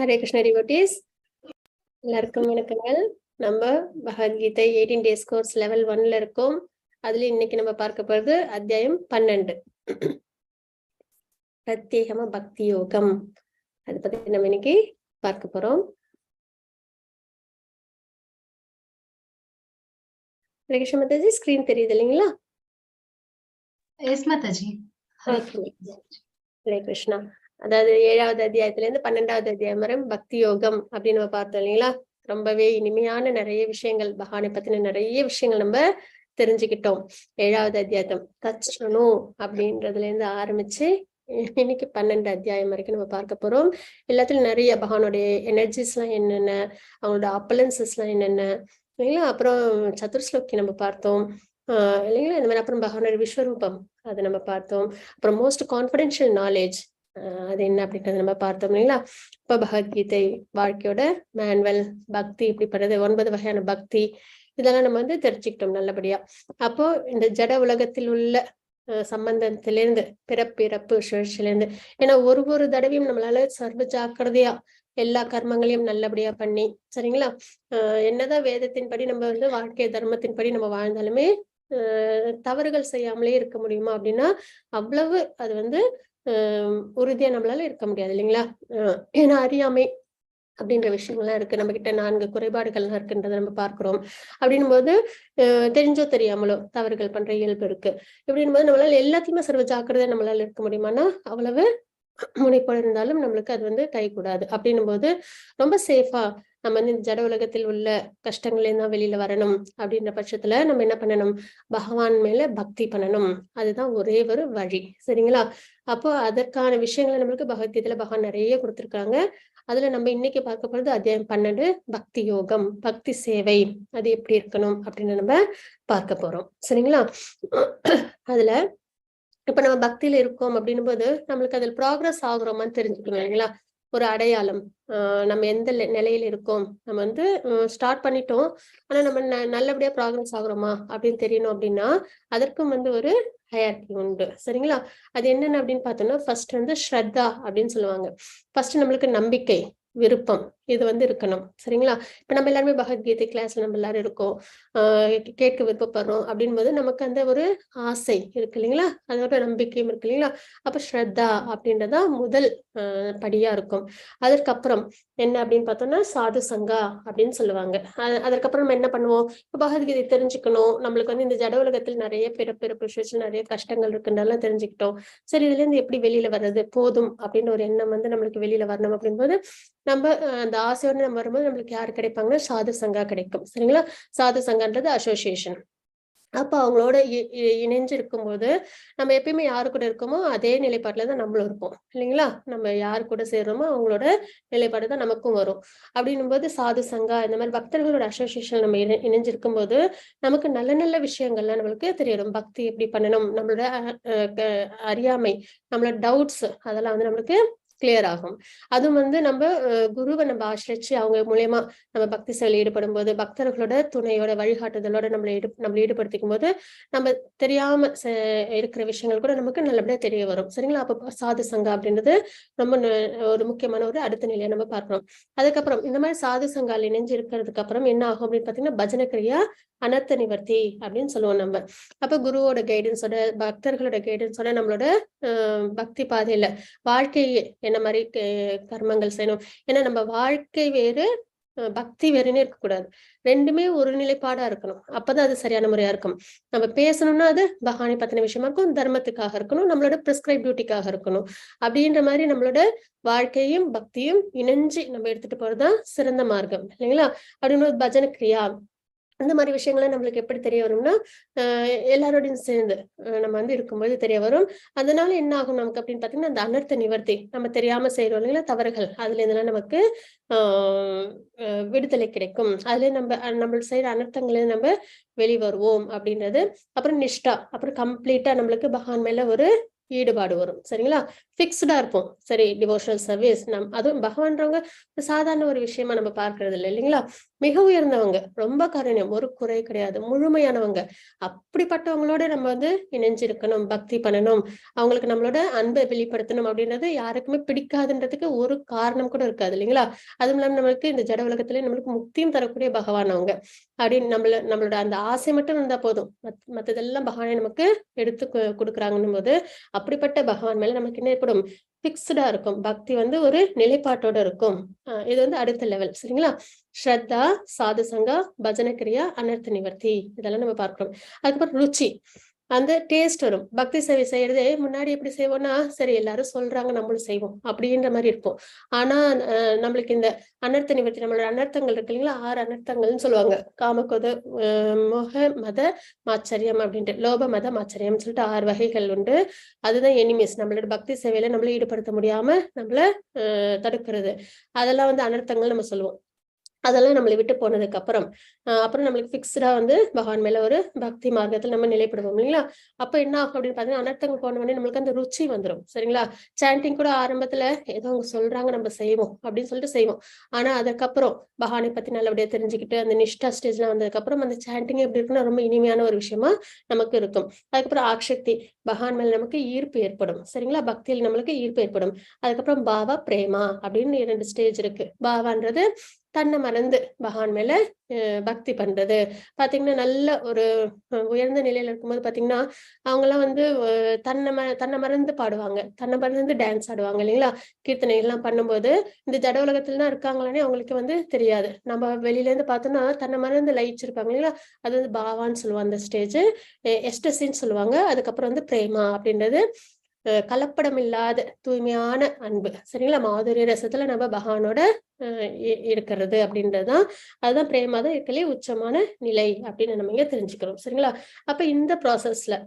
Hare Krishna devotees, எல்லாருக்கும் வணக்கங்கள். நம்ம பகவத்கீதை 18 டேஸ் கோர்ஸ் லெவல் 1ல இருக்கோம். அதுல இன்னைக்கு நம்ம பார்க்க போறது அத்தியாயம் 12, பிரத்யேகமா பக்தி யோகம். அதை பத்தி நம்ம இன்னைக்கு பார்க்க போறோம். ஹரே கிருஷ்ண மாதாஜி, ஸ்கிரீன் தெரியுது இல்லைங்களா? எஸ் மாதாஜி. ஹரே கிருஷ்ணா. அதாவது 7வது அத்தியாயத்துல இருந்து 12வது அத்தியாயம் வரை பக்தி யோகம் அப்படின்னு நம்ம பார்த்தோம் இல்லைங்களா? ரொம்பவே இனிமையான நிறைய விஷயங்கள், பகவானை பத்தின நிறைய விஷயங்கள் நம்ம தெரிஞ்சுக்கிட்டோம். 7வது அத்தியாயம் தச்சணும் அப்படின்றதுல இருந்து ஆரம்பிச்சு இன்னைக்கு 12 அத்தியாயம் வரைக்கும் நம்ம பார்க்க போறோம். எல்லாத்துலயும் நிறைய பகவானுடைய எனர்ஜிஸ் எல்லாம் என்னென்ன, அவங்களோட அப்பலன்சஸ் எல்லாம் என்னென்ன இல்லைங்களா? அப்புறம் சதுர்ஸ்லோக்கி நம்ம பார்த்தோம் இல்லைங்களா? இந்த மாதிரி அப்புறம் பகவானோட விஸ்வரூபம் அதை நம்ம பார்த்தோம். அப்புறம் மோஸ்ட் கான்ஃபிடென்ஷியல் நாலேஜ் அது என்ன அப்படின்றத நம்ம பார்த்தோம் இல்லைங்களா? இப்ப பகவத்கீதை வாழ்க்கையோட மேனுவல், பக்தி இப்படிப்படுறது 9 வகையான பக்தி, இதெல்லாம் நம்ம தெரிஞ்சுக்கிட்டோம் நல்லபடியா. அப்போ இந்த ஜட உலகத்தில் உள்ள சம்பந்தத்திலிருந்து பிறப்பு சுழற்சியிலிருந்து, ஏன்னா ஒரு தடவையும் நம்மளால சர்வ ஜாக்கிரதையா எல்லா கர்மங்களையும் நல்லபடியா பண்ணி சரிங்களா, என்னதான் வேதத்தின்படி நம்ம வாழ்க்கை தர்மத்தின்படி நம்ம வாழ்ந்தாலுமே தவறுகள் செய்யாமலே இருக்க முடியுமா அப்படின்னா அவ்வளவு அது உறுதியா நம்மளால இருக்க முடியாது இல்லைங்களா? ஏன்னா அறியாமை அப்படின்ற விஷயங்கள்லாம் இருக்கு, நம்ம கிட்ட 4 குறைபாடுகள்லாம் இருக்குன்றதை நம்ம பார்க்கிறோம். அப்படின்னும் போது தெரிஞ்சோ தெரியாமலோ தவறுகள் பண்ற இயல்பு இருக்கு. இப்படின்னும் போது நம்மளால எல்லாத்தையுமே சர்வ ஜாக்கிரதையா நம்மளால இருக்க முடியுமானா அவ்வளவு முனைப்போடு இருந்தாலும் நம்மளுக்கு அது கைகூடாது. அப்படின்னும் போது ரொம்ப சேஃபா நம்ம இந்த ஜட உலகத்தில் உள்ள கஷ்டங்கள்ல வெளியில வரணும் அப்படின்ற பட்சத்துல நம்ம என்ன பண்ணணும், பகவான் மேல பக்தி பண்ணணும். அதுதான் ஒரே ஒரு வழி சரிங்களா? அப்போ அதற்கான விஷயங்களை நம்மளுக்கு பகவத்கீதையில பகவான் நிறைய கொடுத்திருக்காங்க. அதுல நம்ம இன்னைக்கு பார்க்க போறது அத்தியாயம் 12, பக்தி யோகம், பக்தி சேவை, அது எப்படி இருக்கணும் அப்படின்னு நம்ம பார்க்க போறோம் சரிங்களா? அதுல இப்ப நம்ம பக்தியில இருக்கோம் அப்படின்னும் போது நம்மளுக்கு அதில் ப்ராக்ரஸ் ஆகுறோமான்னு தெரிஞ்சுக்கணும் இல்லைங்களா? ஒரு அடையாளம், நம்ம எந்த நிலையில இருக்கோம், நம்ம ஸ்டார்ட் பண்ணிட்டோம் ஆனா நம்ம நல்லபடியா ப்ராக்ரஸ் ஆகுறோமா அப்படின்னு தெரியணும். அப்படின்னா அதற்கும் ஒரு ஹையர்கி உண்டு சரிங்களா? அது என்னென்ன அப்படின்னு பார்த்தோம்னா, ஃபர்ஸ்ட் ஸ்ரத்தா அப்படின்னு சொல்லுவாங்க. ஃபர்ஸ்ட் நம்மளுக்கு நம்பிக்கை, விருப்பம் இது இருக்கணும் சரிங்களா? இப்ப நம்ம எல்லாருமே பகவத்கீதை கிளாஸ்ல நம்ம எல்லாரும் இருக்கோம், கேட்க விருப்பப்படுறோம் அப்படின் போது நமக்கு அந்த ஒரு ஆசை இருக்கு இல்லைங்களா? அதோட நம்பிக்கையும் இருக்கு இல்லைங்களா? அப்ப ஸ்ரத்தா அப்படின்றதா முதல் படியா இருக்கும். அதற்கப்புறம் என்ன அப்படின்னு பார்த்தோம்னா சாது சங்கா அப்படின்னு சொல்லுவாங்க. அதற்கப்புறம் நம்ம என்ன பண்ணுவோம், இப்ப பகவத்கீதை தெரிஞ்சுக்கணும், நம்மளுக்கு இந்த ஜட உலகத்தில் நிறைய பிறப்பு நிறைய கஷ்டங்கள் இருக்குன்றதெல்லாம் தெரிஞ்சுக்கிட்டோம். சரி, இதுல இருந்து எப்படி வெளியில வர்றது, போதும் அப்படின்னு ஒரு எண்ணம் நம்மளுக்கு வெளியில வரணும். அப்படின்போது நம்ம அந்த ஆசையோடு நம்ம வரும்போது நம்மளுக்கு யாரு கிடைப்பாங்கன்னா சாது சங்கா கிடைக்கும் சரிங்களா? சாது சங்கான்றது அசோசியேஷன். அப்ப அவங்களோட இணைஞ்சு இருக்கும்போது நம்ம எப்பயுமே யாரு கூட இருக்கோமோ அதே நிலைப்பாட்டுலதான் நம்மளும் இருப்போம் இல்லைங்களா? நம்ம யாரு கூட சேர்றோமோ அவங்களோட நிலைப்பாடு தான் நமக்கும் வரும். அப்படின்னும் போது சாது சங்கா இந்த மாதிரி பக்தர்களோட அசோசியேஷன் நம்ம இணைஞ்சிருக்கும் போது நமக்கு நல்ல நல்ல விஷயங்கள்லாம் நம்மளுக்கு தெரியணும். பக்தி எப்படி பண்ணணும், நம்மளோட அறியாமை, நம்மளோட டவுட்ஸ் அதெல்லாம் நம்மளுக்கு கிளியர் ஆகும். அதுவும் நம்ம குருவை நம்ம ஆசிரிச்சு அவங்க மூலியமா நம்ம பக்தி செயல் ஈடுபடும் போது, பக்தர்களோட துணையோட வழிகாட்டுதலோட நம்மளை ஈடுபடுத்திக்கும் போது நம்ம தெரியாம இருக்கிற விஷயங்கள் கூட நமக்கு நல்லபடியா தெரிய வரும் சரிங்களா? அப்ப சாது சங்கா அப்படின்றது ரொம்ப ஒரு முக்கியமான ஒரு அடுத்த நிலையை நம்ம பார்க்கிறோம். அதுக்கப்புறம் இந்த மாதிரி சாது சங்கால் இணைஞ்சு இருக்கிறதுக்கு அப்புறம் என்ன ஆகும் அப்படின்னு பாத்தீங்கன்னா, பஜன கிரியா அனர்த்த நிவர்த்தி அப்படின்னு சொல்லுவோம் நம்ம. அப்ப குருவோட கைடன்ஸோட, பக்தர்களோட கைடன்ஸோட நம்மளோட பக்தி பாதையில வாழ்க்கை என்ன மாதிரி கர்மங்கள் செய்யணும். ஏன்னா நம்ம வாழ்க்கை வேறு, பக்தி வேறுன்னு இருக்கக்கூடாது. ரெண்டுமே ஒரு நிலைப்பாடா இருக்கணும். அப்பதான் அது சரியான முறையா இருக்கும். நம்ம பேசணும்னா அது பகவானை பத்தின விஷயமா இருக்கும், தர்மத்துக்காக இருக்கணும், நம்மளோட பிரிஸ்கிரைப் டியூட்டிக்காக இருக்கணும். அப்படின்ற மாதிரி நம்மளோட வாழ்க்கையும் பக்தியும் இணைஞ்சு நம்ம எடுத்துட்டு போறதுதான் சிறந்த மார்க்கம் இல்லைங்களா? அப்படின்னு பஜன கிரியா அந்த மாதிரி விஷயங்களை நம்மளுக்கு எப்படி தெரிய வரும்னா, எல்லாரோடையும் சேர்ந்து நம்ம இருக்கும்போது தெரிய வரும். அதனால என்ன ஆகும் நமக்கு அப்படின்னு பாத்தீங்கன்னா, அந்த அனர்த்த நிவர்த்தி, நம்ம தெரியாம செய்யறோம் இல்லைங்களா தவறுகள், அதுல இருந்தெல்லாம் நமக்கு விடுதலை கிடைக்கும். அதுல நம்ம செய்யற அனர்த்தங்களை நம்ம வெளிவருவோம் அப்படின்றது. அப்புறம் நிஷ்டா, அப்புறம் கம்ப்ளீட்டா நம்மளுக்கு பகவான் மேல ஒரு ஈடுபாடு வரும் சரிங்களா? பிக்ஸ்டா இருப்போம். சரி, டிவோஷனல் சர்வீஸ் அதுவும் பகவான்றவங்க சாதாரண ஒரு விஷயமா நம்ம பார்க்கறது இல்லை இல்லைங்களா? மிக உயர்ந்தவங்க, ரொம்ப காருண்யம், ஒரு குறை கிடையாது, முழுமையானவங்க. அப்படிப்பட்டவங்களோட நம்ம வந்து இணைஞ்சிருக்கணும், பக்தி பண்ணணும், அவங்களுக்கு நம்மளோட அன்பை வெளிப்படுத்தணும் அப்படின்றது யாருக்குமே பிடிக்காதுன்றதுக்கு ஒரு காரணம் கூட இருக்காது இல்லைங்களா? அதுவும் இல்லாம நம்மளுக்கு இந்த ஜட உலகத்திலே நம்மளுக்கு முக்தியும் தரக்கூடிய பகவான் அவங்க. அப்படின்னு நம்மளோட அந்த ஆசை மட்டும் இருந்தா போதும். மத்ததெல்லாம் பகவானே நமக்கு எடுத்து குடுக்குறாங்கன்னும் போது, அப்படிப்பட்ட பகவான் மேல நமக்கு என்ன ஏற்படும்? ஃபிக்ஸ்டா இருக்கும். பக்தி வந்து ஒரு நிலைப்பாட்டோட இருக்கும். இது வந்து அடுத்த லெவல். சரிங்களா? ஸ்ரத்தா, சாது சங்கா, பஜன கிரியா, அனர்த்த நிவர்த்தி இதெல்லாம் நம்ம பார்க்கிறோம். அதுக்கப்புறம் ருச்சி. அந்த டேஸ்ட் வரும். பக்தி சேவை செய்யறதே முன்னாடி எப்படி செய்வோம்னா, சரி எல்லாரும் சொல்றாங்க நம்மளும் செய்வோம். அப்படின்ற மாரி இருப்போம். ஆனா நம்மளுக்கு இந்த அனர்த்த நிவர்த்தி நம்மளோட அனர்த்தங்கள் இருக்கு இல்லைங்களா? 6 அனர்த்தங்கள்னு சொல்லுவாங்க. காம, மோக, மத, மாச்சரியம் அப்படின்ட்டு. லோப, மத, மாச்சரியம்னு சொல்லிட்டு 6 வகைகள் உண்டு. அதுதான் எனிமீஸ். நம்மளோட பக்தி சேவையில நம்மள ஈடுபடுத்த முடியாம நம்மள தடுக்கிறது. அதெல்லாம் வந்து அனர்த்தங்கள் நம்ம சொல்லுவோம். அதெல்லாம் நம்மளை விட்டு போனதுக்கு அப்புறம் அப்புறம் நம்மளுக்கு ஃபிக்ஸ்டா வந்து பகவான் மேல ஒரு பக்தி மார்க்கத்துல நம்ம நிலைப்படுவோம் இல்லைங்களா? அப்ப என்ன ஆகும் அப்படின்னு பாத்தீங்கன்னா, அனர்த்தங்கள் போன உடனே நம்மளுக்கு அந்த ருச்சி வந்துரும். சரிங்களா? சாண்டிங் கூட ஆரம்பத்துல ஏதோ அவங்க சொல்றாங்க நம்ம செய்வோம் அப்படின்னு சொல்லிட்டு செய்வோம். ஆனா அதுக்கப்புறம் பகவானை பத்தி நல்லபடியா தெரிஞ்சுக்கிட்டு அந்த நிஷ்டா ஸ்டேஜ்ல வந்ததுக்கு அப்புறம் அந்த சாண்டிங் எப்படி இருக்குன்னா ரொம்ப இனிமையான ஒரு விஷயமா நமக்கு இருக்கும். அதுக்கப்புறம் ஆக்ஷக்தி, பகவான் மேல நமக்கு ஈர்ப்பு ஏற்படும். சரிங்களா? பக்தியில் நம்மளுக்கு ஈர்ப்பு ஏற்படும். அதுக்கப்புறம் பாவா, பிரேமா அப்படின்னு 2 ஸ்டேஜ் இருக்கு. பாவான்றது தன்னை மறந்து பகவான் மேல பக்தி பண்றது. பாத்தீங்கன்னா நல்ல ஒரு உயர்ந்த நிலையில இருக்கும்போது பாத்தீங்கன்னா, அவங்கலாம் வந்து தன்னை மறந்து பாடுவாங்க. தன்னை மறந்து டான்ஸ் ஆடுவாங்க இல்லைங்களா? கீர்த்தனைகள்லாம் பண்ணும்போது, இந்த ஜட உலகத்துல தான் இருக்காங்களான்னே அவங்களுக்கு வந்து தெரியாது. நம்ம வெளியில இருந்து பார்த்தோம்னா, தன்னை மறந்து லயிச்சிருப்பாங்க இல்லைங்களா? அது வந்து பாவான்னு சொல்லுவாங்க அந்த ஸ்டேஜ். எஸ்டசின்னு சொல்லுவாங்க. அதுக்கப்புறம் வந்து பிரேமா அப்படின்றது கலப்படம் இல்லாத தூய்மையான அன்பு. சரிங்களா? மாதுரிய ரசத்துல நம்ம பகவானோட இருக்கிறது அப்படின்றதுதான். அதுதான் பிரேமா தான் இருக்கலே உச்சமான நிலை அப்படின்னு நம்ம இங்க தெரிஞ்சுக்கிறோம். சரிங்களா? அப்ப இந்த ப்ராசஸ்ல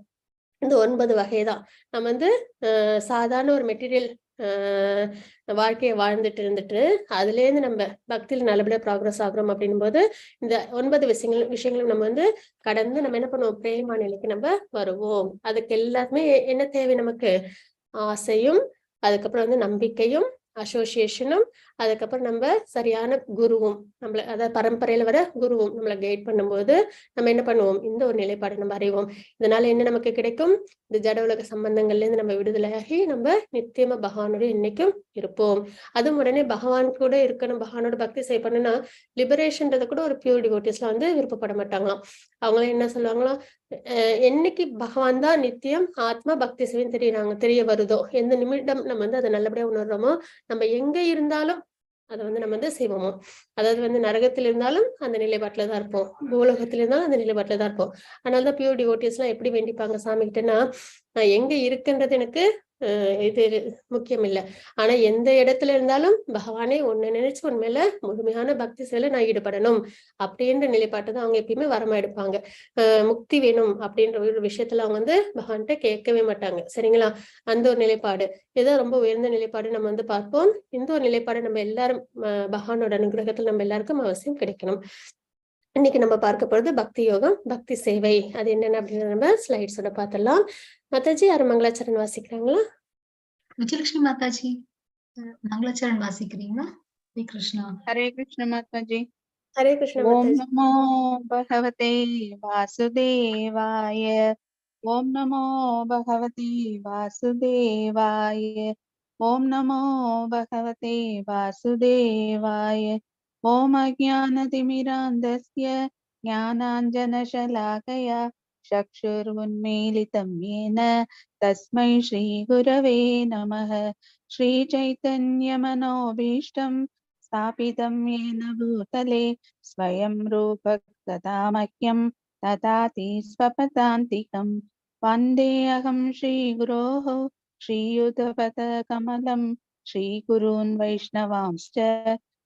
இந்த 9 வகைதான். நம்ம வந்து சாதாரண ஒரு மெட்டீரியல் வாழ்க்கைய வாழ்ந்துட்டு இருந்துட்டு, அதுலேருந்து நம்ம பக்தியில நல்லபடியா ப்ராக்ரஸ் ஆகுறோம் அப்படின்னும்போது, இந்த 9 விஷயங்களும் நம்ம வந்து கடந்து நம்ம என்ன பண்ணுவோம்? பிரேமா நிலைக்கு நம்ம வருவோம். அதுக்கு எல்லாத்துமே என்ன தேவை நமக்கு? ஆசையும், அதுக்கப்புறம் வந்து நம்பிக்கையும், அசோசியேஷனும், அதுக்கப்புறம் நம்ம சரியான குருவும், அதாவது பரம்பரையில வர குருவும் நம்மள கைட் பண்ணும்போது, நம்ம என்ன பண்ணுவோம்? இந்த ஒரு நிலைப்பாடு நம்ம அடைவோம். இதனால என்ன நமக்கு கிடைக்கும்? இந்த ஜட உலக சம்பந்தங்கள்ல இருந்து நம்ம விடுதலையாகி, நம்ம நித்தியமா பகவானோட என்னைக்கும் இருப்போம். அதுவும் உடனே பகவான் கூட இருக்கணும், பகவானோட பக்தி செய்யணும்னா, லிபரேஷன்றத கூட ஒரு பியூர் டிவோட்டிஸ்லாம் வந்து விருப்பப்பட மாட்டாங்களாம். அவங்களாம் என்ன சொல்லுவாங்களாம்? என்னைக்கு பகவான் தான் நித்தியம் ஆத்மா பக்தி செய்யும் தெரிய வருதோ, எந்த நிமிடம் நம்ம வந்து அதை நல்லபடியா உணர்றோமோ, நம்ம எங்க இருந்தாலும் அதை வந்து நம்ம வந்து செய்வோமோ. அதாவது வந்து நரகத்தில் இருந்தாலும் அந்த நிலைப்பாட்டுல தான் இருப்போம், பூலோகத்துல இருந்தாலும் அந்த நிலைப்பாட்டுல தான் இருப்போம். அதனாலதான் பியூர் டிவோட்டிஸ் எல்லாம் எப்படி வேண்டிப்பாங்க சாமி கிட்டன்னா, நான் எங்க இருக்குன்றது எனக்கு இது முக்கியம் இல்ல. ஆனா எந்த இடத்துல இருந்தாலும் பகவானே உன்னை நினைச்சு உன் மேல முழுமையான பக்தி செயல நான் ஈடுபடணும் அப்படின்ற நிலைப்பாட்டை தான் அவங்க எப்பயுமே வரமா எடுப்பாங்க. முக்தி வேணும் அப்படின்ற ஒரு விஷயத்துல அவங்க வந்து பகவான்கிட்ட கேட்கவே மாட்டாங்க. சரிங்களா? அந்த ஒரு நிலைப்பாடு இதுதான் ரொம்ப உயர்ந்த நிலைப்பாடு நம்ம வந்து பார்ப்போம். இந்த ஒரு நிலைப்பாடு நம்ம எல்லாரும் பகவானோட அனுகிரகத்தில் நம்ம எல்லாருக்கும் அவசியம் கிடைக்கணும். இன்னைக்கு நம்ம பார்க்க போறது பக்தி யோகம், பக்தி சேவை. அது என்னென்ன அப்படின்னு நம்ம ஸ்லைட்ஸோட பார்த்துடலாம். மாதாஜி யாரும் மங்களாச்சரண் வாசிக்கிறாங்களா? விஜயலட்சுமி மாதாஜி மங்களாச்சரண் வாசிக்கிறீங்களா? ஹரே கிருஷ்ணா. हरे कृष्ण माता जी। ஹரே கிருஷ்ண ओम மாதாஜி. नमो भगवते वासुदेवाय। ओम नमो भगवते वासुदेवाय। ओम नमो भगवते वासुदेवाय। ओम अज्ञानतिमिरान्धस्य ज्ञानाञ्जनशलाकया चक्षुरुन्मीलितं येन तस्मै श्रीगुरवे नमः। श्रीचैतन्यमनोभीष्टं स्थापितं येन भूतले स्वयं रूप कदा मह्यं ददाति स्वपदान्तिकं। वन्देऽहं श्रीगुरोः श्रीयुतपदकमलं श्रीगुरून् वैष्णवांश्च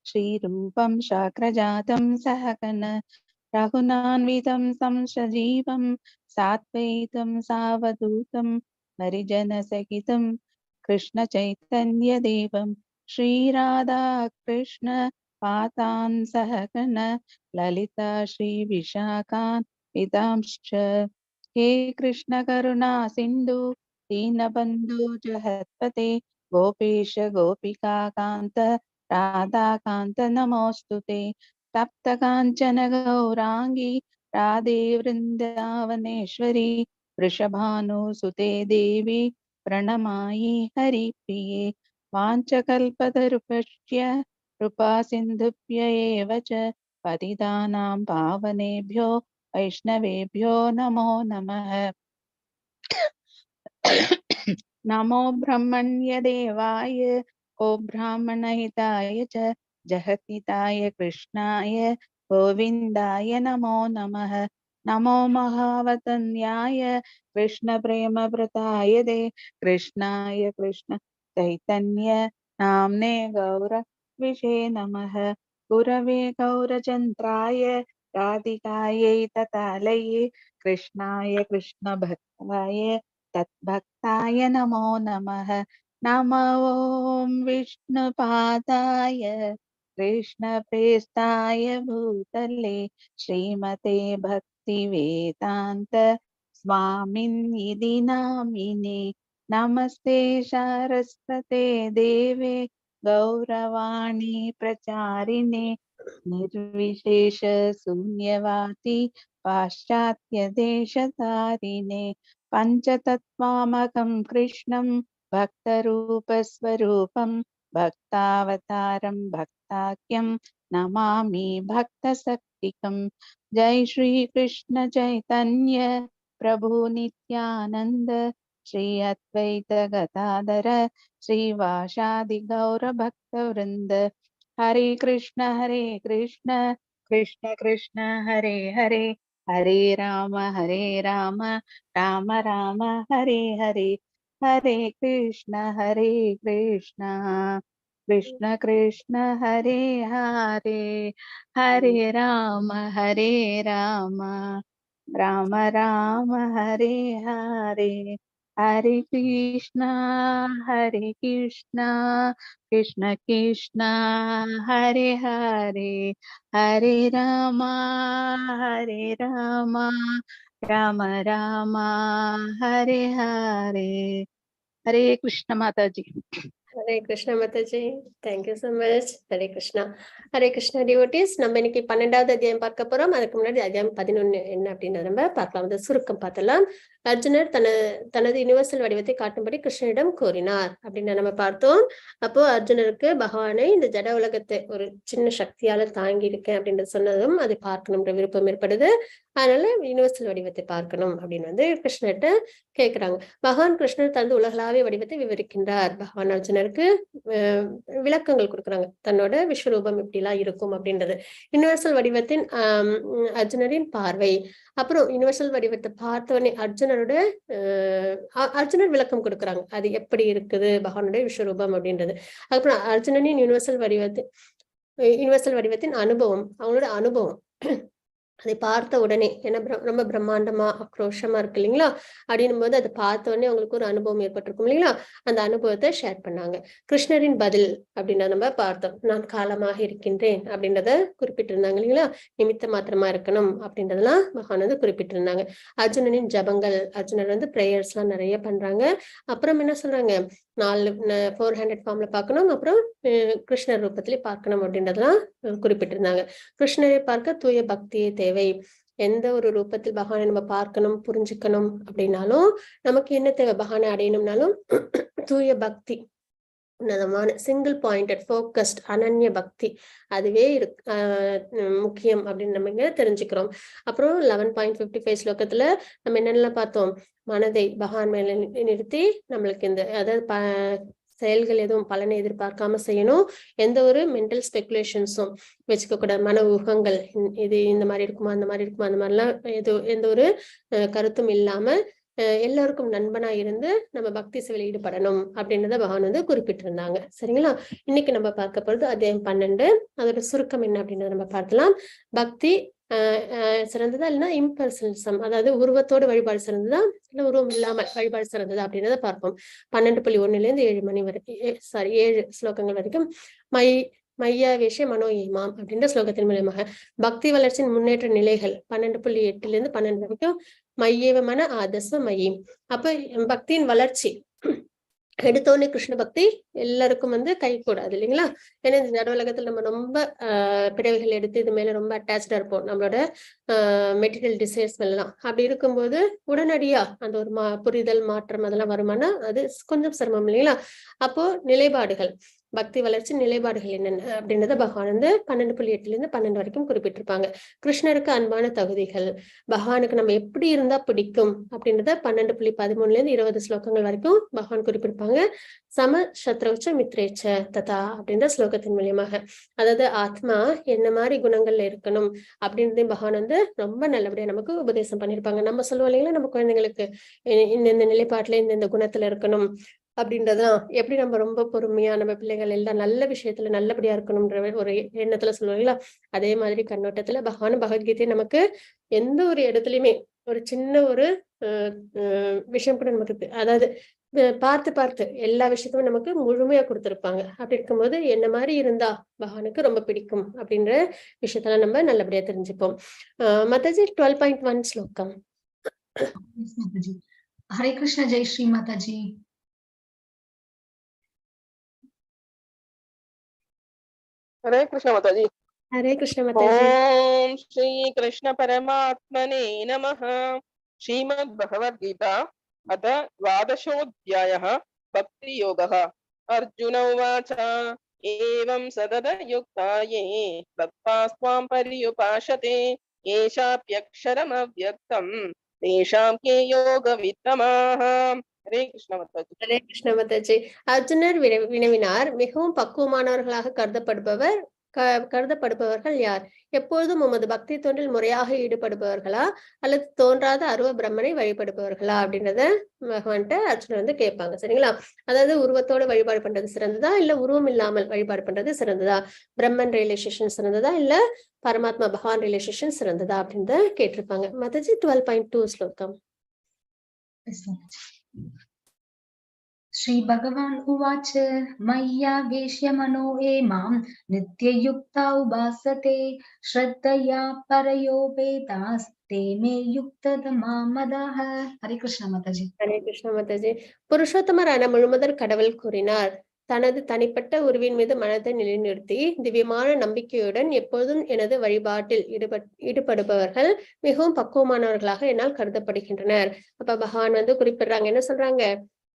श्रीरूपं शाक्रजातं सहगण रघुनान्वितं संसजीवं सात्वैतं सावधूतं हरिजनसहितं कृष्णचैतन्यदेवं श्रीराधा कृष्ण पातान् सहगण ललिता श्रीविशाखान् विदांश्च। हे कृष्ण करुणा सिन्धु दीनबन्धु जगत्पते गोपेश गोपिका कान्त राधाकान्त नमोऽस्तु ते। तप्त कांचन गौरांगी राधे वृंदावनेश्वरी वृषभानुसुते देवी प्रणमामि हरिप्रिये वाञ्छकल्पतरुभ्यश्च कृपा सिन्धुभ्य एव च पतितानां पावनेभ्यो वैष्णवेभ्यो नमो नमः। नमो ब्रह्मण्य देवाय गो ब्राह्मणहिताय च जगद्हिताय कृष्णाय गोविन्दाय नमो नमः। नमो महावतन्याय कृष्ण प्रेमप्रदाय दे कृष्णाय कृष्ण चैतन्य नाम्ने गौरविषे नमः। गुरवे गौरचन्द्राय राधिकायै ततालये कृष्णाय कृष्णभक्ताय तद्भक्ताय नमो नमः। नमो ॐ विष्णुपादाय कृष्णप्रेष्ठाय भूतले श्रीमते भक्तिवेदान्त स्वामिन्निधि नामिने। नमस्ते सारस्वते देवे गौरवाणी प्रचारिणे निर्विशेष शून्यवादी पाश्चात्य देशतारिणे पञ्चतत्त्वात्मकं कृष्णं भक्तरूपस्वरूपं भक्तावतारं भक्ताख्यं नमामि भक्तशक्तिकं। जय श्री कृष्ण चैतन्य प्रभु नित्यानंद श्री अद्वैत गदाधर श्रीवासादि गौर भक्तवृंद। हरे Krishna Krishna Krishna Hare Hare Hare Ram Ram Ram Hare Hare Hare Krishna Krishna Krishna Hare Hare Hare Ram Ram Ram Hare Hare Hare Krishna Krishna Krishna Hare Hare Hare Ram Ram Ram Hare Hare. Hare Krishna Mata ji. Hare Krishna Mataji, thank you so much. Hare Krishna. Hare Krishna devotees, நம்ம இன்னைக்கு 12வது அத்தியாயம் பார்க்க போறோம். அதுக்கு முன்னாடி அத்தியாயம் 11 என்ன அப்படின்றத நம்ம பார்க்கலாம். அந்த சுருக்கம் பார்த்தலாம். அர்ஜுனர் தனது யுனிவர்சல் வடிவத்தை காட்டும்படி கிருஷ்ணனிடம் கோரினார் அப்படின்னு நம்ம பார்த்தோம். அப்போ அர்ஜுனருக்கு பகவானை இந்த ஜட உலகத்தை ஒரு சின்ன சக்தியால தாங்கி இருக்கேன் அப்படின்றது சொன்னதும் அதை பார்க்கணும்ன்ற விருப்பம் ஏற்படுது. அதனால யுனிவர்சல் வடிவத்தை பார்க்கணும் அப்படின்னு கிருஷ்ணர்கிட்ட கேட்கிறாங்க. பகவான் கிருஷ்ணர் தனது உலகளாவிய வடிவத்தை விவரிக்கின்றார். பகவான் அர்ஜுனருக்கு விளக்கங்கள் கொடுக்குறாங்க, தன்னோட விஸ்வரூபம் இப்படி எல்லாம் இருக்கும் அப்படின்றது. யுனிவர்சல் வடிவத்தின் அர்ஜுனரின் பார்வை. அப்புறம் யுனிவர்சல் வடிவத்தை பார்த்தவொடனே அர்ஜுனர் விளக்கம் கொடுக்குறாங்க, அது எப்படி இருக்குது பகவானுடைய விஸ்வரூபம் அப்படின்றது. அதுக்கப்புறம் அர்ஜுனனின் யுனிவர்சல் வடிவத்தின் அனுபவம், அவங்களோட அனுபவம் அதை பார்த்த உடனே, ஏன்னா ரொம்ப பிரம்மாண்டமா ஆக்ரோஷமா இருக்கு இல்லைங்களா, அப்படின்னும் போது அதை பார்த்த உடனே அவங்களுக்கு ஒரு அனுபவம் ஏற்பட்டிருக்கும் இல்லைங்களா, அந்த அனுபவத்தை ஷேர் பண்ணாங்க. கிருஷ்ணரின் பதில் அப்படின்றத நம்ம பார்த்தோம். நான் காலமாக இருக்கின்றேன் அப்படின்றத குறிப்பிட்டிருந்தாங்க இல்லைங்களா, நிமித்த மாத்திரமா இருக்கணும் அப்படின்றதெல்லாம் பகவான் குறிப்பிட்டிருந்தாங்க. அர்ஜுனனின் ஜபங்கள், அர்ஜுனர் பிரேயர்ஸ் எல்லாம் நிறைய பண்றாங்க. அப்புறம் என்ன சொல்றாங்க, 400 ஃபார்ம்ல பார்க்கணும், அப்புறம் கிருஷ்ணர் ரூபத்திலே பார்க்கணும் அப்படின்றதெல்லாம் குறிப்பிட்டிருந்தாங்க. கிருஷ்ணரை பார்க்க தூய பக்தியே தேவை. எந்த ஒரு ரூபத்தில் பகவானை நம்ம பார்க்கணும், புரிஞ்சுக்கணும் அப்படின்னாலும் நமக்கு என்ன தேவை, பகவானை அடையணும்னாலும் தூய பக்தி, உன்னதமான சிங்கிள் பாயிண்டட் ஃபோக்கஸ்ட் அனன்ய பக்தி, அதுவே முக்கியம் அப்படின்னு நம்ம இங்க தெரிஞ்சுக்கிறோம். அப்புறம் 11.55 ஸ்லோகத்துல நம்ம என்னென்னலாம் பார்த்தோம், மனதை பகவான் மேல நிறுத்தி நம்மளுக்கு அதாவது செயல்கள் எதுவும் பலனை எதிர்பார்க்காம செய்யணும். எந்த ஒரு மென்டல் ஸ்பெகுலேஷன்ஸும் வச்சுக்க கூடாது. மன ஊகங்கள், இது இந்த மாதிரி இருக்குமா அந்த மாதிரி இருக்குமா அந்த மாதிரிலாம் எந்த ஒரு கருத்தும் இல்லாம எல்லாருக்கும் நண்பனா இருந்து நம்ம பக்தி சேவையில் ஈடுபடணும் அப்படின்றத பகவான் குறிப்பிட்டிருந்தாங்க. சரிங்களா, இன்னைக்கு நம்ம பார்க்க போறது அத்தியாயம் 12. அதோட சுருக்கம் என்ன அப்படின்றத நம்ம பார்க்கலாம். பக்தி சிறந்ததா இல்லைன்னா இம்பர்சனலிசம், அதாவது உருவத்தோடு வழிபாடு சிறந்ததா இல்ல உருவம் இல்லாமல் வழிபாடு சிறந்ததா அப்படின்றத பார்ப்போம். 12.1 7 மணி வரைக்கும் 7 ஸ்லோகங்கள் வரைக்கும் மையாவேஷ மனோ ஏமாம் அப்படின்ற ஸ்லோகத்தின் மூலமாக பக்தி வளர்ச்சியின் முன்னேற்ற நிலைகள் 12.8 12 வரைக்கும் மையேவ மன ஆதஸ்வ மையம். அப்ப பக்தியின் வளர்ச்சி எடுத்தோடனே கிருஷ்ண பக்தி எல்லாருக்கும் வந்து கை கூடாது இல்லைங்களா. ஏன்னா இந்த ஜட உலகத்துல நம்ம ரொம்ப பிறவைகள் எடுத்து இது மேல ரொம்ப அட்டாச்சா இருப்போம், நம்மளோட மெட்டீரியல் டிசைர்ஸ் எல்லாம். அப்படி இருக்கும்போது உடனடியா அந்த ஒரு புரிதல் மாற்றம் அதெல்லாம் வருமானா அது கொஞ்சம் சிரமம் இல்லைங்களா. அப்போ நிலைப்பாடுகள், பக்தி வளர்ச்சி நிலைப்பாடுகள் என்னென்ன அப்படின்றத பகவான் வந்து 12.8 12 வரைக்கும் குறிப்பிட்டிருப்பாங்க. கிருஷ்ணருக்கு அன்பான தகுதிகள், பகவானுக்கு நம்ம எப்படி இருந்தா பிடிக்கும் அப்படின்றத 12.13 20 ஸ்லோகங்கள் வரைக்கும் பகவான் குறிப்பிட்டிருப்பாங்க. சம சத்ரவுச்ச மித்ரேச்ச ததா அப்படின்ற ஸ்லோகத்தின் மூலியமாக, அதாவது ஆத்மா என்ன மாதிரி குணங்கள்ல இருக்கணும் அப்படின்றதையும் பகவான் வந்து ரொம்ப நல்லபடியா நமக்கு உபதேசம் பண்ணியிருப்பாங்க. நம்ம சொல்லுவோம் இல்லைங்களா, நம்ம குழந்தைங்களுக்கு இந்த நிலைப்பாட்டுல இந்த குணத்துல இருக்கணும் அப்படின்றதுதான் எப்படி நம்ம ரொம்ப பொறுமையா நம்ம பிள்ளைகள் எல்லாம் நல்ல விஷயத்துல நல்லபடியா இருக்கணும்ன்ற ஒரு எண்ணத்துல சொல்லுவாங்களா. அதே மாதிரி கண்ணோட்டத்துல பகவான் பகவத்கீதை நமக்கு எந்த ஒரு இடத்துலயுமே ஒரு சின்ன ஒரு விஷயம் கூட நமக்கு அதாவது பார்த்து பார்த்து எல்லா விஷயத்தையும் நமக்கு முழுமையா கொடுத்திருப்பாங்க. அப்படி இருக்கும்போது என்ன மாதிரி இருந்தா பகவானுக்கு ரொம்ப பிடிக்கும் அப்படின்ற விஷயத்தெல்லாம் நம்ம நல்லபடியா தெரிஞ்சுப்போம். மாதாஜி 12.1 ஸ்லோகம். ஹரே கிருஷ்ண. ஜெய் ஸ்ரீ மாதாஜி. हरे कृष्ण माताजी। हरे कृष्ण माताजी। ओम श्री कृष्ण परमात्मने नमः। श्रीमद् भगवद गीता अथ 12ोऽध्यायः भक्ति योगः। अर्जुन उवाच एवं सतत युक्ता ये भक्तास्त्वां पर्युपासते येषाप्यक्षरमव्यक्तं तेषां के योगवित्तमाः। हरे कृष्ण माताजी। हरे कृष्ण माताजी। அர்ஜுனர் வினவினார், மிகவும் பக்குவமானவர்களாக கருதப்படுபவர்கள் யார்? எப்பொழுதும் உமது பக்தி தொண்டில் முறையாக ஈடுபடுபவர்களா அல்லது தோன்றாத அருவ பிரம்மனை வழிபடுபவர்களா அப்படின்றத பகவான்கிட்ட அர்ஜுனர் வந்து கேட்பாங்க. சரிங்களா. அதாவது உருவத்தோட வழிபாடு பண்றது சிறந்ததா இல்ல உருவம் இல்லாமல் வழிபாடு பண்றது சிறந்ததா, பிரம்மன் ரியலைசேஷன் சிறந்ததா இல்ல பரமாத்மா பகவான் ரியலைசேஷன் சிறந்ததா அப்படின்றத கேட்டிருப்பாங்க. மாதாஜி 12.2 ஸ்லோகம். श्री भगवान उवाच मय्यावेश्य मनो ये मां नित्ययुक्ता उपासते श्रद्धया परयोपेतास्ते मे युक्ततमा मदः। हरे कृष्ण माताजी। हरे कृष्ण माताजी. புருஷோத்தமரான முழுமுதற் கடவுள் கூறினார், தனது தனிப்பட்ட உருவின் மீது மனதை நிலைநிறுத்தி திவ்யமான நம்பிக்கையுடன் எப்போதும் எனது வழிபாட்டில் ஈடுபடுபவர்கள் மிகவும் பக்குவமானவர்களாக என்னால் கருதப்படுகின்றனர். அப்ப பகவான் வந்து குறிப்பிடுறாங்க, என்ன சொல்றாங்க,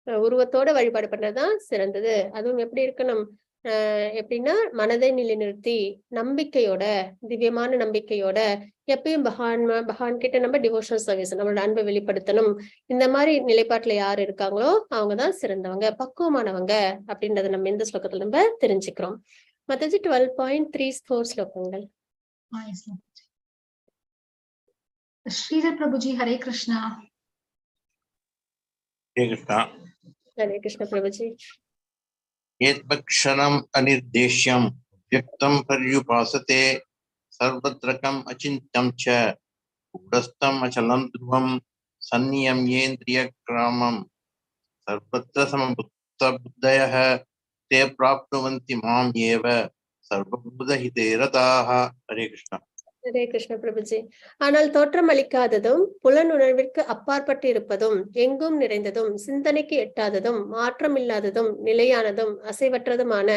உருவத்தோட வழிபாடு பண்றதுதான் சிறந்தது. அதுவும் எப்படி இருக்கணும், எப்படின்னா மனதை நிலைநிறுத்தி நம்பிக்கையோட, திவ்யமான நம்பிக்கையோட எப்பயும் பகவான் கிட்ட நம்ம டிவோஷனல் சர்வீஸ், நம்மளோட அன்பை வெளிப்படுத்தணும். இந்த மாதிரி நிலைப்பாட்டுல யாரு இருக்காங்களோ அவங்கதான் சிறந்தவங்க, பக்குவமானவங்க அப்படின்றத நம்ம இந்த ஸ்லோகத்துல நம்ம தெரிஞ்சுக்கிறோம். மாதாஜி 12.34 ஸ்லோகங்கள். श्रीधर प्रभु जी। हरे कृष्णा। हरे कृष्णा। हरे कृष्ण प्रभु जी। एतत्क्षरम् अनिर्देश्यं व्यक्तं पर्युपासते सर्वत्रकम् अचिन्त्यं च गूढस्थम् अचलं ध्रुवं संयम्येन्द्रियग्रामं सर्वत्र समबुद्धयः ते प्राप्नुवन्ति माम् एव सर्वभूतहिते रताः। हरे कृष्ण। ஹரே கிருஷ்ண பிரபுஜி. ஆனால் தோற்றம் அளிக்காததும் புலனுணர்விற்கு அப்பாற்பட்டு இருப்பதும் எங்கும் நிறைந்ததும் சிந்தனைக்கு எட்டாததும் மாற்றம் இல்லாததும் நிலையானதும் அசைவற்றதுமான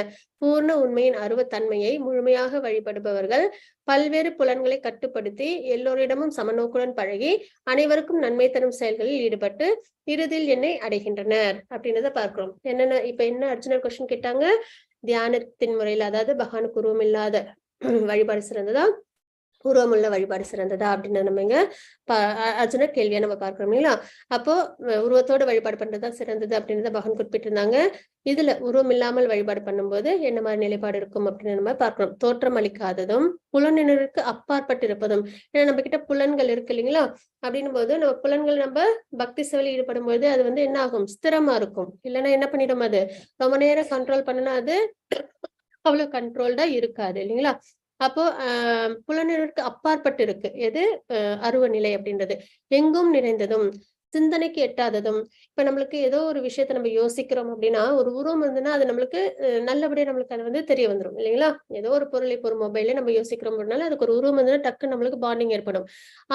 பூர்ண உண்மையின் அருவத்தன்மையை முழுமையாக வழிபடுபவர்கள் பல்வேறு புலன்களை கட்டுப்படுத்தி எல்லோரிடமும் சமநோக்குடன் பழகி அனைவருக்கும் நன்மை தரும் செயல்களில் ஈடுபட்டு இறுதியில் என்னை அடைகின்றனர் அப்படின்றத பார்க்கிறோம். என்னென்ன இப்ப என்ன அர்ஜுனர் கொஸ்டின் கேட்டாங்க, தியானத்தின் முறையில, அதாவது பகவானுக்கு உருவம் இல்லாத வழிபாடு சிறந்ததா உருவமுள்ள வழிபாடு சிறந்ததா அப்படின்னு நம்ம இங்க அர்ஜுனர் கேள்வியா நம்ம பார்க்கிறோம் இல்லைங்களா. அப்போ உருவத்தோட வழிபாடு பண்றதுதான் சிறந்தது அப்படின்றத பகவான் குறிப்பிட்டிருந்தாங்க. இதுல உருவம் இல்லாமல் வழிபாடு பண்ணும்போது என்ன மாதிரி நிலைப்பாடு இருக்கும் அப்படின்னு நம்ம பார்க்கிறோம். தோற்றம் அளிக்காததும் புலனினருக்கு அப்பாற்பட்டு இருப்பதும். ஏன்னா நம்ம கிட்ட புலன்கள் இருக்கு இல்லைங்களா. அப்படின்னும் போது நம்ம புலன்கள் நம்ம பக்தி சேவையில் ஈடுபடும் போது அது வந்து என்ன ஆகும், ஸ்திரமா இருக்கும். இல்லைன்னா என்ன பண்ணிடும், அது ரொம்ப நேரம் கண்ட்ரோல் பண்ணனா அது அவ்வளவு கண்ட்ரோல்டா இருக்காது இல்லைங்களா. அப்போ புலனினருக்கு அப்பாற்பட்டு இருக்கு எது, அருவ நிலை அப்படின்றது. எங்கும் நிறைந்ததும் சிந்தனைக்கு எட்டாததும். இப்ப நம்மளுக்கு ஏதோ ஒரு விஷயத்த நம்ம யோசிக்கிறோம் அப்படின்னா, ஒரு உருவம் இருந்ததுன்னா அது நம்மளுக்கு நல்லபடியா நம்மளுக்கு அது வந்து தெரிய வந்துரும் இல்லைங்களா? ஏதோ ஒரு பொருள், இப்போ ஒரு மொபைலே நம்ம யோசிக்கிறோம் அப்படின்னால அதுக்கு ஒரு உருவம் இருந்ததுன்னா டக்குன்னு நம்மளுக்கு பாண்டிங் ஏற்படும்.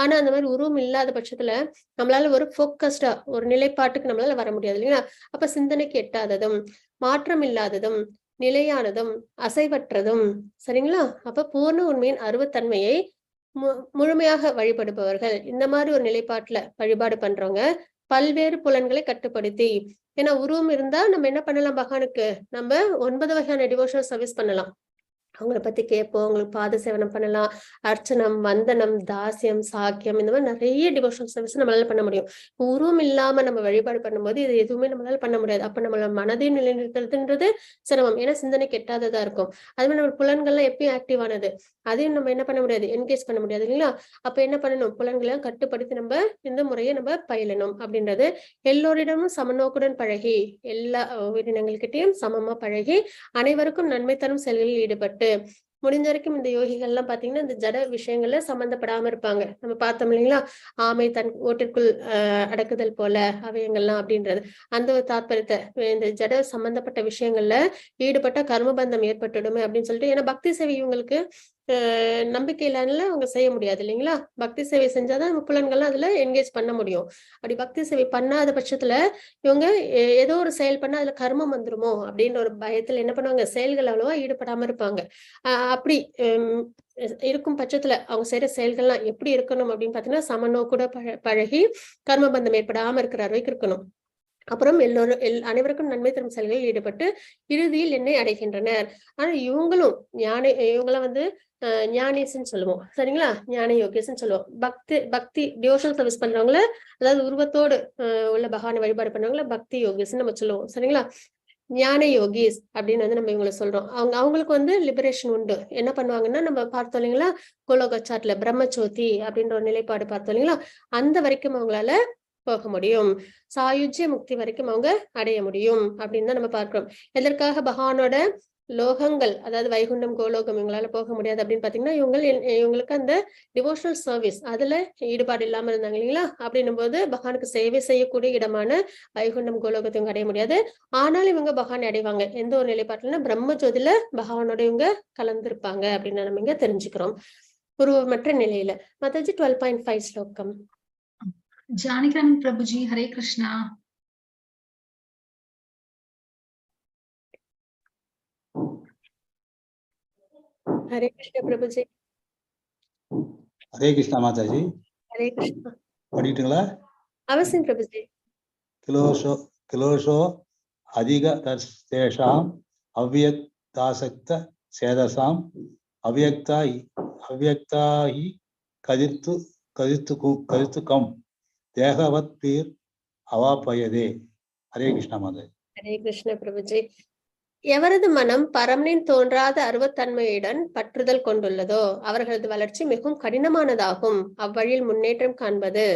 ஆனா அந்த மாதிரி உருவம் இல்லாத பட்சத்துல நம்மளால ஒரு ஃபோக்கஸ்டா ஒரு நிலைப்பாட்டுக்கு நம்மளால வர முடியாது இல்லைங்களா? அப்ப சிந்தனைக்கு எட்டாததும், மாற்றம் இல்லாததும், நிலையானதும், அசைவற்றதும், சரிங்களா? அப்ப பூர்ண உண்மையின் அருவத்தன்மையை முழுமையாக வழிபடுபவர்கள். இந்த மாதிரி ஒரு நிலைப்பாட்டுல வழிபாடு பண்றவங்க பல்வேறு புலன்களை கட்டுப்படுத்தி, ஏன்னா உருவம் இருந்தா நம்ம என்ன பண்ணலாம் பகவானுக்கு? நம்ம 9 வகையான டிவோஷனல் சர்வீஸ் பண்ணலாம். அவங்கள பத்தி கேட்போம், அவங்களுக்கு பாத சேவனம் பண்ணலாம், அர்ச்சனம், வந்தனம், தாசியம், சாக்கியம், இந்த மாதிரி நிறைய டிவோஷனல் சர்வீஸ் நம்மளால பண்ண முடியும். உருவம் இல்லாம நம்ம வழிபாடு பண்ணும்போது இது எதுவுமே நம்மளால பண்ண முடியாது. அப்ப நம்மள மனதையும் நிலைநிறுத்துறதுன்றது சிரமம். ஏன்னா சிந்தனை கெட்டாததா இருக்கும். அது மாதிரி நம்ம புலன்கள்லாம் எப்பயும் ஆக்டிவ் ஆனது, அதையும் நம்ம என்ன பண்ண முடியாது, என்கேஜ் பண்ண முடியாது இல்லைங்களா? அப்ப என்ன பண்ணணும், புலன்களை கட்டுப்படுத்தி நம்ம இந்த முறையை நம்ம பயிலணும் அப்படின்றது. எல்லோரிடமும் சமநோக்குடன் பழகி, எல்லா உயிரினங்கள்கிட்டயும் சமமா பழகி, அனைவருக்கும் நன்மை தரும் செயல்களில் ஈடுபட்டு, முடிஞ்ச வரைக்கும் இந்த யோகிகள் எல்லாம் பாத்தீங்கன்னா இந்த ஜட விஷயங்கள்ல சம்பந்தப்படாம இருப்பாங்க. நம்ம பார்த்தோம் இல்லைங்களா? ஆமை தன் ஓட்டிற்குள் அடக்குதல் போல அவயங்கள்லாம் அப்படின்றது அந்த ஒரு தாற்பயத்தை, இந்த ஜட சம்பந்தப்பட்ட விஷயங்கள்ல ஈடுபட்ட கர்மபந்தம் ஏற்பட்டுடுமே அப்படின்னு சொல்லிட்டு. ஏன்னா பக்தி சேவை இவங்களுக்கு நம்பிக்கை இல்லாதனால அவங்க செய்ய முடியாது இல்லைங்களா? பக்தி சேவை செஞ்சாதான் நம்ம புலன்கள்லாம் அதுல என்கேஜ் பண்ண முடியும். அப்படி பக்தி சேவை பண்ணாத பட்சத்துல இவங்க ஏதோ ஒரு செயல் பண்ணா அதுல கர்மம் வந்துருமோ அப்படின்ற ஒரு பயத்துல என்ன பண்ணுவாங்க, செயல்கள் அவ்வளவா ஈடுபடாம இருப்பாங்க. அப்படி இருக்கும் பட்சத்துல அவங்க செய்யற செயல்கள்லாம் எப்படி இருக்கணும் அப்படின்னு பாத்தீங்கன்னா, சமநோக்குட பழகி கர்மபந்தம் ஏற்படாம இருக்கிற வரைக்கும் இருக்கணும். அப்புறம் அனைவருக்கும் நன்மை தரும் செயல்களில் ஈடுபட்டு இறுதியில் என்னை அடைகின்றனர். ஆனா இவங்களும் இவங்களாம் வந்து ஞானேசன் சொல்லுவோம், சரிங்களா? ஞான யோகேசன் சொல்லுவோம். பக்தி டிவோஷனல் சர்வீஸ் பண்றவங்கள, அதாவது உருவத்தோடு உள்ள பகவானை வழிபாடு பண்றவங்கள பக்தி யோகேசன் நம்ம சொல்லுவோம், சரிங்களா? ஞான யோகிஸ் அப்படின்னு வந்து நம்ம இவங்களை சொல்றோம். அவங்களுக்கு வந்து லிபரேஷன் உண்டு. என்ன பண்ணுவாங்கன்னா, நம்ம பார்த்தோம் இல்லைங்களா, கோலோகச்சாட்ல பிரம்மஜோதி அப்படின்ற ஒரு நிலைப்பாடு பார்த்தோம் இல்லைங்களா, அந்த வரைக்கும் அவங்களால போக முடியும். சாயுஜ்ய முக்தி வரைக்கும் அவங்க அடைய முடியும் அப்படின்னு தான் நம்ம பார்க்கிறோம். எதற்காக பகவானோட லோகங்கள், அதாவது வைகுண்டம், கோலோகம் இவங்களால போக முடியாது அப்படின்னு பாத்தீங்கன்னா, இவங்களுக்கு அந்த டிவோஷனல் சர்வீஸ் அதுல ஈடுபாடு இல்லாம இருந்தாங்க இல்லைங்களா? அப்படின்னும் போது பகவானுக்கு சேவை செய்யக்கூடிய இடமான வைகுண்டம், கோலோகத்தை இவங்க அடைய முடியாது. ஆனாலும் இவங்க பகவானை அடைவாங்க. எந்த ஒரு நிலைப்பாட்டுல பிரம்ம ஜோதியில பகவானோட இவங்க கலந்திருப்பாங்க அப்படின்னு நம்ம இங்க தெரிஞ்சுக்கிறோம். உருவமற்ற நிலையில. மாதாஜி 12.5 ஸ்லோகம். ஜானகிராமன் பிரபுஜி, ஹரே கிருஷ்ணா. ஹரே கிருஷ்ண பிரபுஜி. ஹரே கிருஷ்ணா மாதாஜி. ஹரே கிருஷ்ணா. படிட்டுங்களா? அவசியம் பிரபுஜி. கிலோஷோ அதிக தர்ஷேஷாம் அவ்யக்தாசக்த சேதசாம் அவ்யக்தாஹி கதிர்த்துகம் தேகவத் பீர் அவாபயதே. ஹரே கிருஷ்ணா மாதாஜி. ஹரே கிருஷ்ண பிரபுஜி. எவரது மனம் பரமனின் தோன்றாத அருவத்தன்மையுடன் பற்றுதல் கொண்டுள்ளதோ அவர்களது வளர்ச்சி மிகவும் கடினமானதாகும். அவ்வழியில் முன்னேற்றம் காண்பது,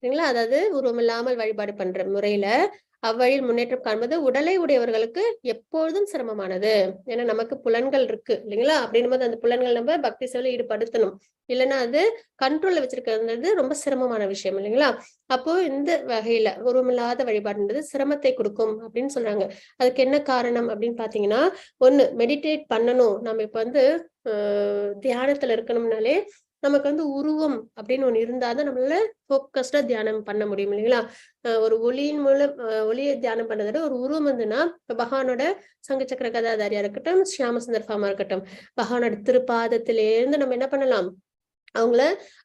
சரிங்களா? அதாவது உருவமில்லாமல் வழிபாடு பண்ற முறையில அவ்வழியில் முன்னேற்றம் காண்பது உடலை உடையவர்களுக்கு எப்பொழுதும் சிரமமானது. ஏன்னா நமக்கு புலன்கள் இருக்கு இல்லைங்களா? அப்படின்னும் போது அந்த புலன்கள் நம்ம பக்தி சேவையில ஈடுபடுத்தணும். இல்லைன்னா அது கண்ட்ரோல்ல வச்சிருக்கிறது ரொம்ப சிரமமான விஷயம் இல்லைங்களா? அப்போ இந்த வகையில உருவமில்லாத வழிபாடுன்றது சிரமத்தை கொடுக்கும் அப்படின்னு சொல்றாங்க. அதுக்கு என்ன காரணம் அப்படின்னு பாத்தீங்கன்னா, ஒண்ணு மெடிடேட் பண்ணணும். நம்ம இப்ப வந்து தியானத்துல இருக்கணும்னாலே நமக்கு வந்து உருவம் அப்படின்னு ஒண்ணு இருந்தாதான் நம்மளால போக்கஸ்டா தியானம் பண்ண முடியும் இல்லைங்களா? ஒரு ஒளியின் மூலம் ஒளியை தியானம் பண்ணதை விட ஒரு உருவம் வந்துன்னா, இப்ப பகவானோட சங்க சக்கர கதாதாரியா இருக்கட்டும், ஷியாமசுந்தர் ஃபார்மா இருக்கட்டும், பகவானோட திருப்பாதத்திலேருந்து நம்ம என்ன பண்ணலாம், அவங்கள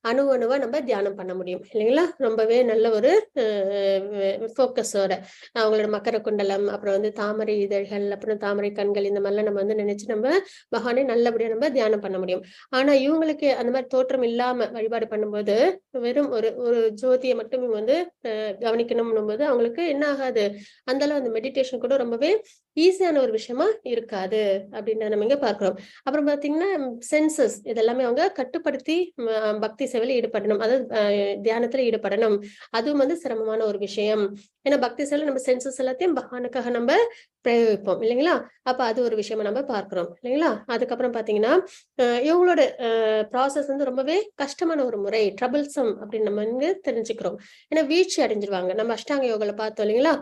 அணுவா நம்ம தியானம் பண்ண முடியும் இல்லைங்களா? ரொம்பவே நல்ல ஒரு போக்கஸோட அவங்களோட மக்கர குண்டலம், அப்புறம் வந்து தாமரை இதழ்கள், அப்புறம் தாமரை கண்கள், இந்த மாதிரிலாம் நம்ம வந்து நினைச்சு நம்ம பகவானை நல்லபடியா நம்ம தியானம் பண்ண முடியும். ஆனா இவங்களுக்கு அந்த மாதிரி தோற்றம் இல்லாம வழிபாடு பண்ணும்போது வெறும் ஒரு ஜோதியை மட்டும் இவங்க வந்து கவனிக்கணும் போது அவங்களுக்கு என்ன ஆகாது, அந்த அளவு அந்த மெடிடேஷன் கூட ரொம்பவே ஈஸியான ஒரு விஷயமா இருக்காது அப்படின்னு நம்ம இங்க பாக்குறோம். அப்புறம் பாத்தீங்கன்னா சென்சஸ் இதெல்லாமே அவங்க கட்டுப்படுத்தி பக்தி சேவையில ஈடுபடணும், அதாவது தியானத்துல ஈடுபடணும். அதுவும் வந்து சிரமமான ஒரு விஷயம். ஏன்னா பக்தி சேவையில நம்ம சென்சஸ் எல்லாத்தையும் பகவானுக்காக நம்ம பிரயோகிப்போம் இல்லைங்களா? அப்ப அது ஒரு விஷயமா நம்ம பார்க்கிறோம் இல்லைங்களா? அதுக்கப்புறம் பாத்தீங்கன்னா இவங்களோட ப்ராசஸ் வந்து ரொம்பவே கஷ்டமான ஒரு முறை, ட்ரபிள்சம் அப்படின்னு நம்ம இங்க தெரிஞ்சுக்கிறோம். ஏன்னா வீழ்ச்சி அடைஞ்சிருவாங்க. நம்ம அஷ்டாங்க யோகால பார்த்தோம் இல்லைங்களா?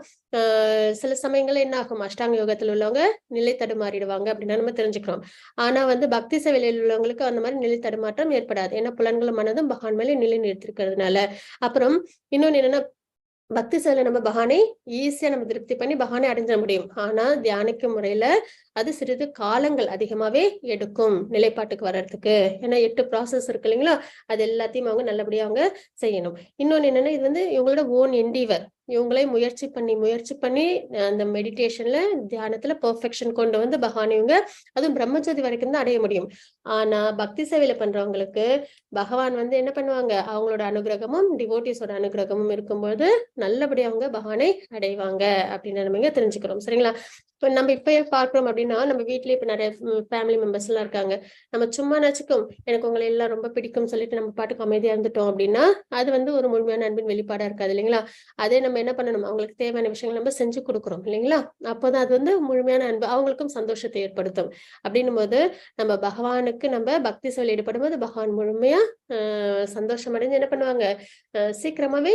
சில சமயங்கள்ல என்ன ஆகும், அஷ்டாங்க யோகத்துல உள்ளவங்க நிலை தடுமாறிடுவாங்க அப்படின்னு நம்ம தெரிஞ்சுக்கிறோம். ஆனா வந்து பக்தி சேவையில் உள்ளவங்களுக்கு அந்த மாதிரி நிலை தடுமாற்றம் ஏற்படாது. ஏன்னா புலன்களும் மனதும் பகவான் மேலே நிலை நிறுத்திருக்கிறதுனால. அப்புறம் இன்னொன்னு என்னன்னா, பக்தி சேவையில நம்ம பகவானை ஈஸியா நம்ம திருப்தி பண்ணி பகவானை அடைஞ்சிட முடியும். ஆனா தியானிக்கும் முறையில அது சிறிது காலங்கள் அதிகமாவே எடுக்கும் நிலைப்பாட்டுக்கு வர்றதுக்கு. ஏன்னா 8 ப்ராசஸ் இருக்கு இல்லைங்களா? அது எல்லாத்தையும் அவங்க நல்லபடியா அவங்க செய்யணும். இன்னொன்னு என்னன்னா, இது வந்து இவங்களோட ஓன் என்டீவர். இவங்களே முயற்சி பண்ணி அந்த மெடிடேஷன்ல தியானத்துல பெர்ஃபெக்ஷன் கொண்டு வந்து பகவான் இவங்க அதுவும் பிரம்மஜோதி வரைக்கும் தான் அடைய முடியும். ஆனா பக்தி சேவையில பண்றவங்களுக்கு பகவான் வந்து என்ன பண்ணுவாங்க, அவங்களோட அனுகிரகமும் டிவோட்டிஸோட அனுகிரகமும் இருக்கும்போது நல்லபடியா அவங்க பகவானை அடைவாங்க அப்படின்னு நம்ம இங்க தெரிஞ்சுக்கிறோம். சரிங்களா? இப்ப நம்ம இப்பயே பார்க்கிறோம் அப்படின்னா, நம்ம வீட்லயே இப்ப நிறைய ஃபேமிலி மெம்பர்ஸ் எல்லாம் இருக்காங்க. நம்ம சும்மா நச்சுக்கும் எனக்கு உங்களை எல்லாம் ரொம்ப பிடிக்கும் சொல்லிட்டு நம்ம பாட்டுக்கு அமைதியா இருந்துட்டோம் அப்படின்னா அது வந்து ஒரு முழுமையான அன்பின் வெளிப்பாடா இருக்காது இல்லைங்களா? அதே நம்ம என்ன பண்ணணும், அவங்களுக்கு தேவையான விஷயங்கள் நம்ம செஞ்சு கொடுக்குறோம் இல்லைங்களா? அப்போதான் அது வந்து முழுமையான அன்பு, அவங்களுக்கும் சந்தோஷத்தை ஏற்படுத்தும். அப்படின்னும் போது நம்ம பகவானுக்கு நம்ம பக்தி சேவையில் ஈடுபடும் போது பகவான் முழுமையா சந்தோஷம் அடைஞ்சு என்ன பண்ணுவாங்க, சீக்கிரமாவே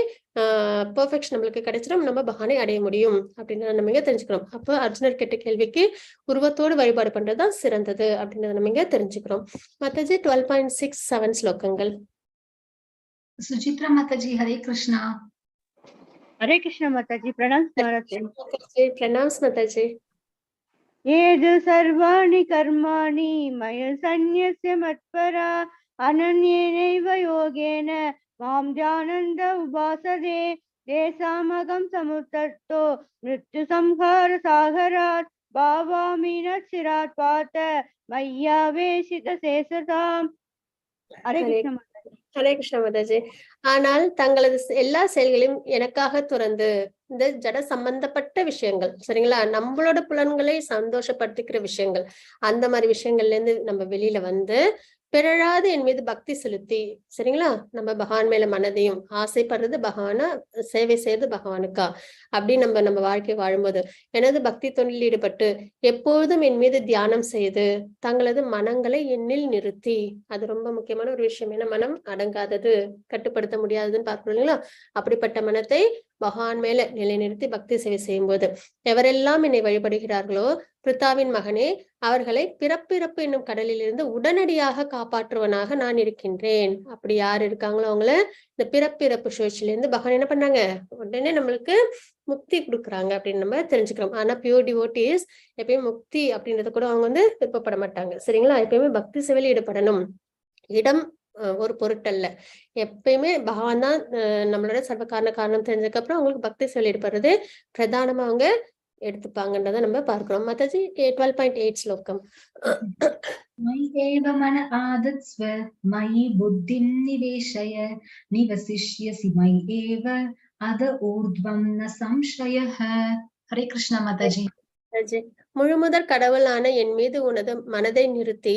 பெர்ஃபெக்ஷன் நம்மளுக்கு கிடைச்சிடும், நம்ம பகவானை அடைய முடியும் அப்படின்னு நம்ம இங்க தெரிஞ்சுக்கிறோம். அப்போ அர்ஜுனர் கேட்ட கேள்விக்கு உருவத்தோடு வழிபாடு பண்றதுதான் சிறந்தது அப்படின்றத நம்ம இங்க தெரிஞ்சுக்கிறோம். மத்தஜி 12.67 ஸ்லோகங்கள். Suchitra Mataji, Hare Krishna. हरे कृष्ण माताजी, प्रणाम माताजी। प्रणाम माताजी। ये जो सर्वाणि कर्माणि मयि सन्न्यस्य मत्परा अनन्येनैव योगेन मां जानन्त उपासते तेषामहं समुत्थतो मृत्युसंहारसागरात् भावामि न चिरात् पार्थ मय्यावेशितचेतसाम्। हरे कृष्ण माताजी। ஹரே கிருஷ்ண மாதாஜி. ஆனால் தங்களது எல்லா செயல்களையும் எனக்காக துறந்து இந்த ஜட சம்பந்தப்பட்ட விஷயங்கள், சரிங்களா, நம்மளோட புலன்களை சந்தோஷப்படுத்திக்கிற விஷயங்கள், அந்த மாதிரி விஷயங்கள்ல இருந்து நம்ம வெளியில வந்து பிறழாது என் மீது பக்தி செலுத்தி, சரிங்களா, நம்ம பகவான் மேல மனதையும் ஆசைப்படுறது பகவானா, சேவை செய்யறது பகவானுக்கா அப்படி நம்ம வாழ்க்கை வாழும்போது எனது பக்தி தொண்டில் ஈடுபட்டு எப்பொழுதும் என் மீது தியானம் செய்து தங்களது மனங்களை எண்ணில் நிறுத்தி, அது ரொம்ப முக்கியமான ஒரு விஷயம். ஏன்னா மனம் அடங்காதது, கட்டுப்படுத்த முடியாததுன்னு பார்க்கணும் இல்லைங்களா? அப்படிப்பட்ட மனத்தை பகவான் மேல நிலைநிறுத்தி பக்தி சேவை செய்யும் போது எவரெல்லாம் என்னை வழிபடுகிறார்களோ பிரித்தாவின் மகனே, அவர்களை பிறப்பிறப்பு என்னும் கடலில் இருந்து உடனடியாக காப்பாற்றுவனாக நான் இருக்கின்றேன். அப்படி யார் இருக்காங்களோ அவங்கள இந்த பிறப்பிறப்பு சுழற்சியில இருந்து பகவான் என்ன பண்ணாங்க, உடனே நம்மளுக்கு முக்தி கொடுக்குறாங்க அப்படின்னு நம்ம தெரிஞ்சுக்கிறோம். ஆனா பியூர் டிவோட்டிஸ் எப்பயுமே முக்தி அப்படின்றத கூட அவங்க வந்து விருப்பப்பட மாட்டாங்க. சரிங்களா? எப்பயுமே பக்தி சேவையில் ஈடுபடணும். இடம் ஒரு பொருட்டல்ல, எப்பயுமே பகவான் தான் நம்மளோட சர்வ காரணம் தெரிஞ்சதுக்கு அப்புறம் அவங்களுக்கு பக்தி சேவையில் ஈடுபடுறது பிரதானமா அவங்க எடுத்துப்பாங்கன்றத நம்ம பார்க்கிறோம். மாதாஜி 12.8 ஸ்லோகம். मयि एव मन आदत्स्व मयि बुद्धिं निवेशय निवसिष्यसि मयि एव अध ऊर्ध्वं न संशयः. हरे कृष्णा माताजी. முழுமுதற் கடவுளான என் மீது உனது மனதை நிறுத்தி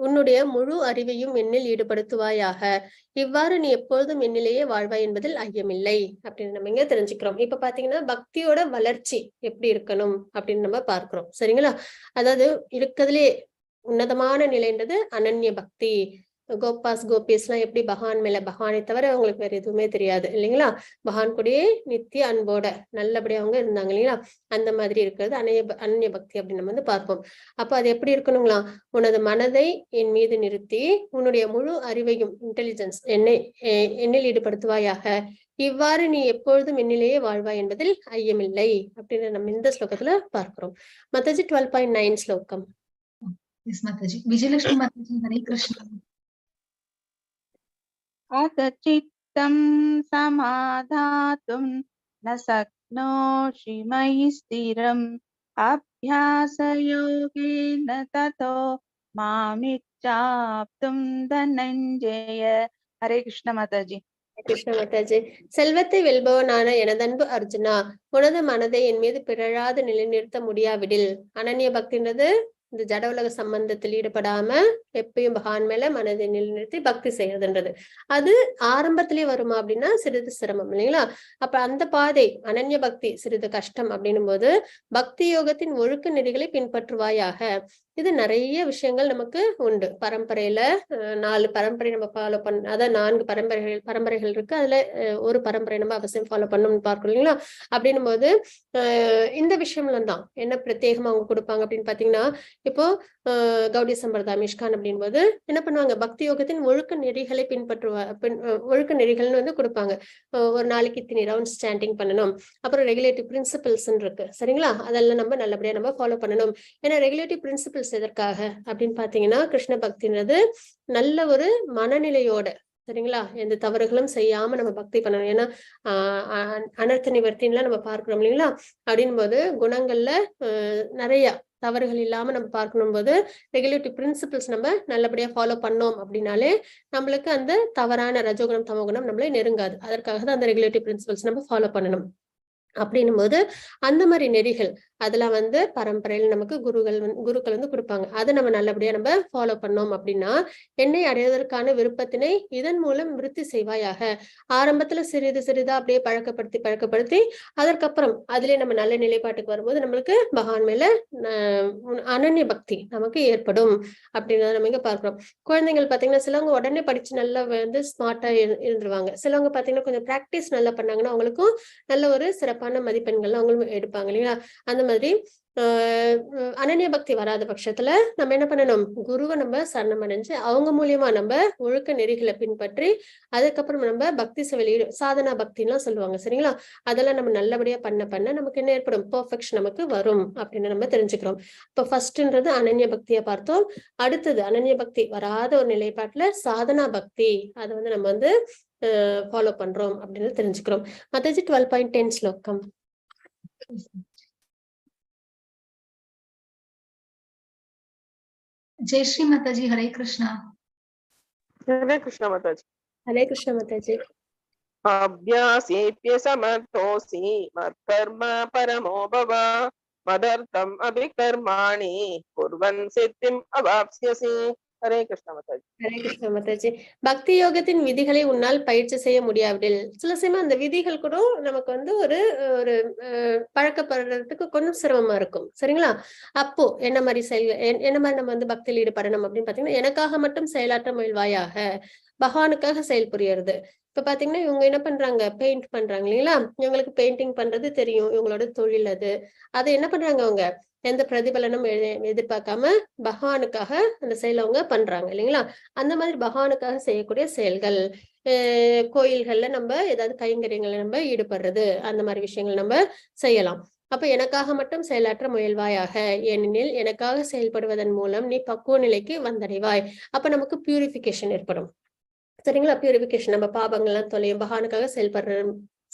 உன்னுடைய முழு அறிவையும் என்னில் ஈடுபடுத்துவாயாக. இவ்வாறு நீ எப்பொழுதும் என்னிலேயே வாழ்வாய் என்பதில் ஐயமில்லை அப்படின்னு நம்ம இங்க தெரிஞ்சுக்கிறோம். இப்ப பாத்தீங்கன்னா பக்தியோட வளர்ச்சி எப்படி இருக்கணும் அப்படின்னு நம்ம பார்க்கிறோம். சரிங்களா? அதாவது இருக்கிறதுலே உன்னதமான நிலைன்றது அனன்ய பக்தி. கோபாஸ் கோபிஸ் எல்லாம் எப்படி பகவான் மேல, பகவானை தவிர அவங்களுக்கு வேற எதுவுமே தெரியாது இல்லைங்களா? பகவான் கூடயே நித்திய அன்போட நல்லபடியா அவங்க இருந்தாங்க இல்லைங்களா? அந்த மாதிரி இருக்கிறது அனன்ய பக்தி அப்படின்னு நம்ம வந்து பார்ப்போம். அப்ப அது எப்படி இருக்கணுங்களா? உனது மனதை என் மீது நிறுத்தி உன்னுடைய முழு அறிவையும், இன்டெலிஜென்ஸ் என்னில் ஈடுபடுத்துவாயாக. இவ்வாறு நீ எப்பொழுதும் என்னிலேயே வாழ்வாய் என்பதில் ஐயமில்லை அப்படின்னு நம்ம இந்த ஸ்லோகத்துல பார்க்கிறோம். மாதாஜி 12.9 ஸ்லோகம். Yes, Mataji. Vijayalakshmi Mataji, Hare Krishna. चित्तं समाधातुं न शक्नोषि मयि स्थिरम् अभ्यासयोगेन ततो मामिच्छाप्तुं धनञ्जय. हरे कृष्ण माताजी. கிருஷ்ண மாதாஜி. செல்வத்தை வெல்பவனான எனதன்பு அர்ஜுனா, உனது மனதை என் மீது பிறழாது நிலைநிறுத்த முடியாவிடில், அனன்ய பக்தின்றது இந்த ஜட உலக சம்பந்தத்தில் ஈடுபடாம எப்பயும் பகவான் மேல மனதை நிலைநிறுத்தி பக்தி செய்யறதுன்றது. அது ஆரம்பத்திலேயே வருமா அப்படின்னா சிறிது சிரமம் இல்லைங்களா? அப்ப அந்த பாதை அனன்ய பக்தி சிறிது கஷ்டம் அப்படின்னும் போது பக்தி யோகத்தின் ஒழுக்க நெறிகளை பின்பற்றுவாயாக. இது நிறைய விஷயங்கள் நமக்கு உண்டு. பரம்பரையில 4 பரம்பரை நம்ம ஃபாலோ அதாவது 4 பரம்பரைகள் இருக்கு. அதுல ஒரு பரம்பரை நம்ம அவசியம் ஃபாலோ பண்ணணும்னு பார்க்கணும் இல்லைங்களா? அப்படின்னும் போது இந்த விஷயம்ல தான் என்ன பிரத்யேகமா அவங்க கொடுப்பாங்க அப்படின்னு பாத்தீங்கன்னா, இப்போ கௌடிய சம்பிரதாயம் இஷ்கான் அப்படின் போது என்ன பண்ணுவாங்க, பக்தி யோகத்தின் ஒழுக்க நெறிகளை ஒழுக்க நெறிகள்னு வந்து கொடுப்பாங்க. ஒரு நாளைக்கு இத்தனை ரவுண்ட்ஸ் சாண்டிங் பண்ணணும், அப்புறம் ரெகுலேட்டிவ் பிரின்சிபிள்ஸ் இருக்கு சரிங்களா? அதெல்லாம் நம்ம நல்லபடியா நம்ம ஃபாலோ பண்ணணும். ஏன்னா ரெகுலேட்டிவ் பிரின்சிபிள்ஸ் எதற்காக அப்படின்னு பாத்தீங்கன்னா, கிருஷ்ண பக்தின்றது நல்ல ஒரு மனநிலையோட சரிங்களா, எந்த தவறுகளும் செய்யாம நம்ம பக்தி பண்ணணும். ஏன்னா அனர்த்த நிவர்த்தின்லாம் நம்ம பார்க்கிறோம் இல்லைங்களா? அப்படின் போது குணங்கள்ல நிறைய தவறுகள் இல்லாம நம்ம பார்க்கணும் போது ரெகுலேட்டிவ் பிரின்சிபிள்ஸ் நம்ம நல்லபடியா ஃபாலோ பண்ணோம் அப்படின்னாலே நம்மளுக்கு அந்த தவறான ரஜோகுணம் தமோகுணம் நம்மளே நெருங்காது. அதற்காக தான் அந்த ரெகுலேட்டிவ் பிரின்சிபிள்ஸ் நம்ம ஃபாலோ பண்ணணும். அப்படின்னும் போது அந்த மாதிரி நெறிகள் அதெல்லாம் வந்து பரம்பரையில் நமக்கு குருக்கள் வந்து கொடுப்பாங்க. அதை நம்ம நல்லபடியா நம்ம ஃபாலோ பண்ணோம் அப்படின்னா, என்னை அடைவதற்கான விருப்பத்தினை இதன் மூலம் விருத்தி செய்வாயாக. ஆரம்பத்துல சிறிது சிறிதா அப்படியே பழக்கப்படுத்தி அதற்கப்புறம் அதுலயே நம்ம நல்ல நிலைப்பாட்டுக்கு வரும்போது நம்மளுக்கு பகவான் மேல அனன்ய பக்தி நமக்கு ஏற்படும் அப்படின்றத நம்ம இங்க பார்க்கிறோம். குழந்தைகள் பாத்தீங்கன்னா சிலவங்க உடனே படிச்சு நல்லா வந்து ஸ்மார்ட்டா இருந்துருவாங்க. சிலவங்க பாத்தீங்கன்னா கொஞ்சம் பிராக்டிஸ் நல்லா பண்ணாங்கன்னா அவங்களுக்கும் நல்ல ஒரு சிறப்பான மதிப்பெண்கள் அவங்களும் எடுப்பாங்க இல்லையா? அந்த மாதிரி அனன்ய பக்தி வராத பட்சத்துல நம்ம என்ன பண்ணணும், குருவை நம்ம சரணம் அடைஞ்சு அவங்க மூலியமா நம்ம ஒழுக்க நெறிகளை பின்பற்றி அதுக்கப்புறம் நம்ம பக்தி சேவையில் சாதனா பக்தின்லாம் சொல்லுவாங்க சரிங்களா? அதெல்லாம் நம்ம நல்லபடியா பண்ண நமக்கு என்ன ஏற்படும், பெர்ஃபெக்ஷன் நமக்கு வரும் அப்படின்னு நம்ம தெரிஞ்சுக்கிறோம். இப்ப ஃபர்ஸ்ட்ன்றது அனன்ய பக்தியை பார்த்தோம். அடுத்தது அனன்ய பக்தி வராத ஒரு நிலைப்பாட்டுல சாதனா பக்தி அதை வந்து நம்ம வந்து ஃபாலோ பண்றோம் அப்படின்னு தெரிஞ்சுக்கிறோம். மாதாஜி 12.10 ஸ்லோகம். जय श्री माता जी। हरे कृष्णा। हरे कृष्ण माताजी। हरे कृष्ण माताजी। अभ्यासेप्य समर्थोऽसि मत्कर्म परमो भव मदर्थम् अभिकर्माणि कुर्वन् सिद्धिम् अवाप्स्यसि। हरे कृष्ण माताजी। ஹரே கிருஷ்ண மாதாஜி. பக்தி யோகத்தின் விதிகளை உன்னால் பயிற்சி செய்ய முடியாவிடில் சில சமயம் அந்த விதிகள் கூட நமக்கு வந்து ஒரு பழக்கப்படுறதுக்கு கொஞ்சம் சிரமமா இருக்கும் சரிங்களா? அப்போ என்ன மாதிரி நம்ம வந்து பக்தியில் ஈடுபடணும் அப்படின்னு பாத்தீங்கன்னா, எனக்காக மட்டும் செயலாற்ற முயல்வாயாக, பகவானுக்காக செயல் புரியறது. இப்ப பாத்தீங்கன்னா இவங்க என்ன பண்றாங்க, பெயிண்ட் பண்றாங்க இல்லைங்களா? இவங்களுக்கு பெயிண்டிங் பண்றது தெரியும், இவங்களோட தொழில் அது. அதை என்ன பண்றாங்க, அவங்க எந்த பிரதிபலனும் எதிர்பார்க்காம பகவானுக்காக அந்த செயலை அவங்க பண்றாங்க இல்லைங்களா? அந்த மாதிரி பகவானுக்காக செய்யக்கூடிய செயல்கள், கோயில்கள்ல நம்ம ஏதாவது கைங்கரியங்கள்ல நம்ம ஈடுபடுறது, அந்த மாதிரி விஷயங்கள் நம்ம செய்யலாம். அப்ப எனக்காக மட்டும் செயலாற்ற முயல்வாயாக, ஏனெனில் எனக்காக செயல்படுவதன் மூலம் நீ பக்குவ நிலைக்கு வந்தடைவாய். அப்ப நமக்கு பியூரிபிகேஷன் ஏற்படும் சரிங்களா? பியூரிபிகேஷன், நம்ம பாவங்கள்லாம் தொலையும். பகவானுக்காக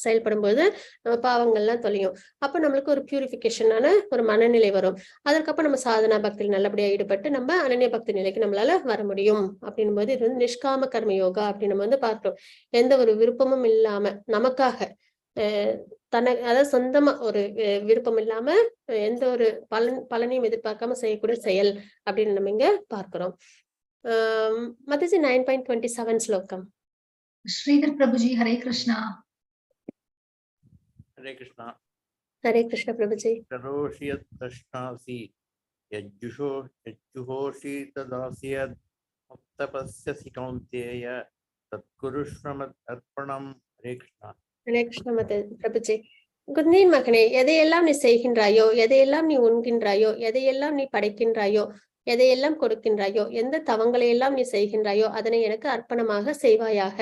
செயல்படும் போது நம்ம பாவங்கள்லாம் தொலையும். அப்ப நம்மளுக்கு ஒரு பியூரிபிகேஷனான ஒரு மனநிலை வரும். அதற்கப்புறம் நம்ம சாதனா பக்தியில் நல்லபடியா ஈடுபட்டு நம்ம அனன்ய பக்தி நிலைக்கு நம்மளால வர முடியும். அப்படின்னும் போது இது வந்து நிஷ்காம கர்ம யோகா அப்படின்னு நம்ம வந்து பார்த்தோம். எந்த ஒரு விருப்பமும் இல்லாம நமக்காக அதாவது சொந்தமா ஒரு விருப்பம் இல்லாம எந்த ஒரு பலனையும் எதிர்பார்க்காம செய்யக்கூடிய செயல் அப்படின்னு நம்ம இங்க பார்க்கிறோம். மாதாஜி 9.27 ஸ்லோகம். श्रीधर प्रभु जी। हरे कृष्णा। हरे कृष्णा। हरे कृष्ण प्रभु जी। करोषि यत् प्रश्नासि यज्जुहोषि तदासि यत् मुक्तपस्यसि कौन्तेय तत्कुरुष्व मदर्पणम्। हरे कृष्णा। हरे कृष्ण प्रभु जी। குந்தின் மகனே, எதையெல்லாம் நீ செய்கின்றாயோ, எதையெல்லாம் நீ உண்கின்றாயோ, எதையெல்லாம் நீ படைக்கின்றாயோ, எதையெல்லாம் கொடுக்கின்றாயோ, எந்த தவங்களை எல்லாம் நீ செய்கின்றாயோ அதனை எனக்கு அர்ப்பணமாக செய்வாயாக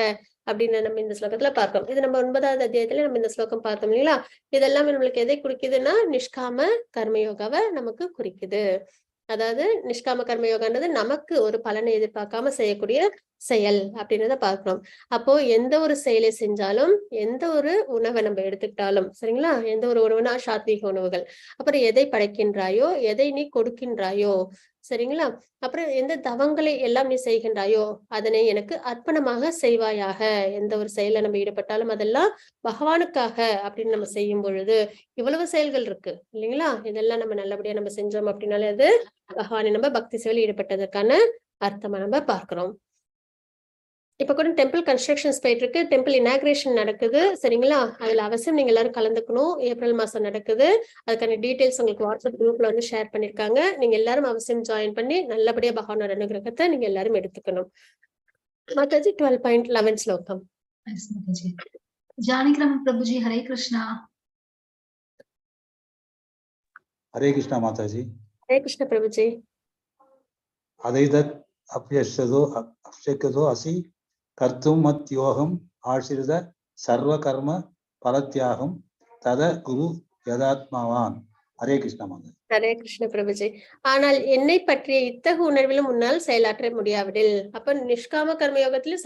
அப்படின்னு நம்ம இந்த ஸ்லோகத்துல பார்க்கிறோம். இது நம்ம 9வது அத்தியாயத்துல நம்ம இந்த ஸ்லோகம் பார்த்தோம் இல்லைங்களா? இதெல்லாம் நம்மளுக்கு எதை குறிக்குதுன்னா நிஷ்காம கர்மயோகாவை நமக்கு குறிக்குது. அதாவது நிஷ்காம கர்மயோகான்றது நமக்கு ஒரு பலனை எதிர்பார்க்காம செய்யக்கூடிய செயல் அப்படின்றத பார்க்கிறோம். அப்போ எந்த ஒரு செயலை செஞ்சாலும், எந்த ஒரு உணவை நம்ம எடுத்துக்கிட்டாலும் சரிங்களா, எந்த ஒரு உணவுனா சாத்வீக உணவுகள், அப்புறம் எதை படைக்கின்றாயோ, எதை நீ கொடுக்கின்றாயோ சரிங்களா, அப்புறம் எந்த தவங்களை எல்லாம் நீ செய்கின்றாயோ அதனை எனக்கு அர்ப்பணமாக செய்வாயாக. எந்த ஒரு செயல நம்ம ஈடுபட்டாலும் அதெல்லாம் பகவானுக்காக அப்படின்னு நம்ம செய்யும் பொழுது இவ்வளவு செயல்கள் இருக்கு இல்லைங்களா, இதெல்லாம் நம்ம நல்லபடியா நம்ம செஞ்சோம் அப்படின்னாலே அது பகவானை நம்ம பக்தி செயல் ஈடுபட்டதற்கான அர்த்தமா நம்ம பார்க்கிறோம். இப்ப கூட டெம்பிள் கன்ஸ்ட்ரக்ஷன்ஸ் போயிட்டு இருக்கு, டெம்பிள் இனாகிரேஷன் நடக்குது சரிங்களா, அதுல அவசியம் நீங்க எல்லாரும் கலந்துக்கணும். ஏப்ரல் மாசம் நடக்குது, அதுக்கான டீடைல்ஸ் உங்களுக்கு வாட்ஸ்அப் குரூப்ல வந்து ஷேர் பண்ணிருக்காங்க. நீங்க எல்லாரும் அவசியம் ஜாயின் பண்ணி நல்லபடியா பகவானோட அனுகிரகத்தை நீங்க எல்லாரும் எடுத்துக்கணும். மாதாஜி 12.11 ஸ்லோகம். Yes, Mataji. Janikrama Prabhuji, Hare Krishna. हरे कृष्णा माताजी. ஹரே கிருஷ்ண பிரபுஜி. अदैतत् अप्यशक्यतो असि कर्तुं मत् योगम् आश्रित सर्वकर्म फलत्यागं तद कुरु यदात्मवान्. हरे कृष्णा माताजी. ஹரே கிருஷ்ண பிரபுஜி. ஆனால் என்னை பற்றிய இத்தகு உணர்விலும் முன்னால் செயலாற்ற முடியாவிடில், அப்ப நிஷ்காம கர்மயோகத்திலும்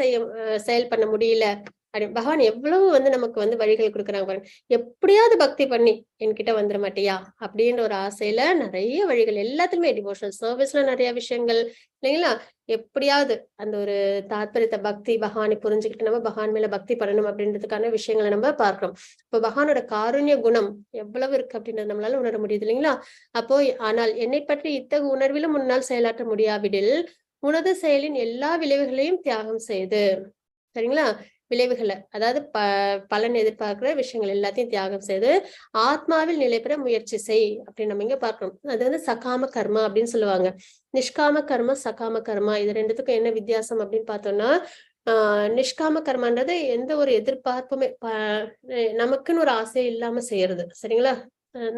செயல் பண்ண முடியல அப்படி பகவான் எவ்வளவு வந்து நமக்கு வந்து வழிகள் கொடுக்குறாங்க பாருங்க. எப்படியாவது பக்தி பண்ணி என்கிட்ட வந்துட மாட்டியா அப்படின்ற ஒரு ஆசையில நிறைய வழிகள், எல்லாத்துக்குமே டிவோஷனல் சர்வீஸ்ல நிறைய விஷயங்கள் இல்லைங்களா, எப்படியாவது அந்த ஒரு தாத்பரியத்தை பக்தி பகவானை புரிஞ்சுக்கிட்டு நம்ம பகவான் மேல பக்தி பண்ணணும் அப்படின்றதுக்கான விஷயங்களை நம்ம பார்க்கிறோம். இப்போ பகவானோட காருண்ய குணம் எவ்வளவு இருக்கு அப்படின்றது நம்மளால உணர முடியுது இல்லைங்களா. அப்போ ஆனால் என்னை பற்றி இத்தகு உணர்விலும் முன்னால் செயலாற்ற முடியாவிடில் உனது செயலின் எல்லா விளைவுகளையும் தியாகம் செய்து சரிங்களா, விளைவுகளை அதாவது பலன் எதிர்பார்க்கிற விஷயங்கள் எல்லாத்தையும் தியாகம் செய்து ஆத்மாவில் நிலை பெற முயற்சி செய் அப்படின்னு நம்ம இங்க பார்க்கணும். அது வந்து சகாம கர்மா அப்படின்னு சொல்லுவாங்க. நிஷ்காம கர்மா சகாம கர்மா இது ரெண்டுத்துக்கும் என்ன வித்தியாசம் அப்படின்னு பார்த்தோம்னா, நிஷ்காம கர்மான்றது எந்த ஒரு எதிர்பார்ப்புமே நமக்குன்னு ஒரு ஆசை இல்லாம செய்யறது சரிங்களா,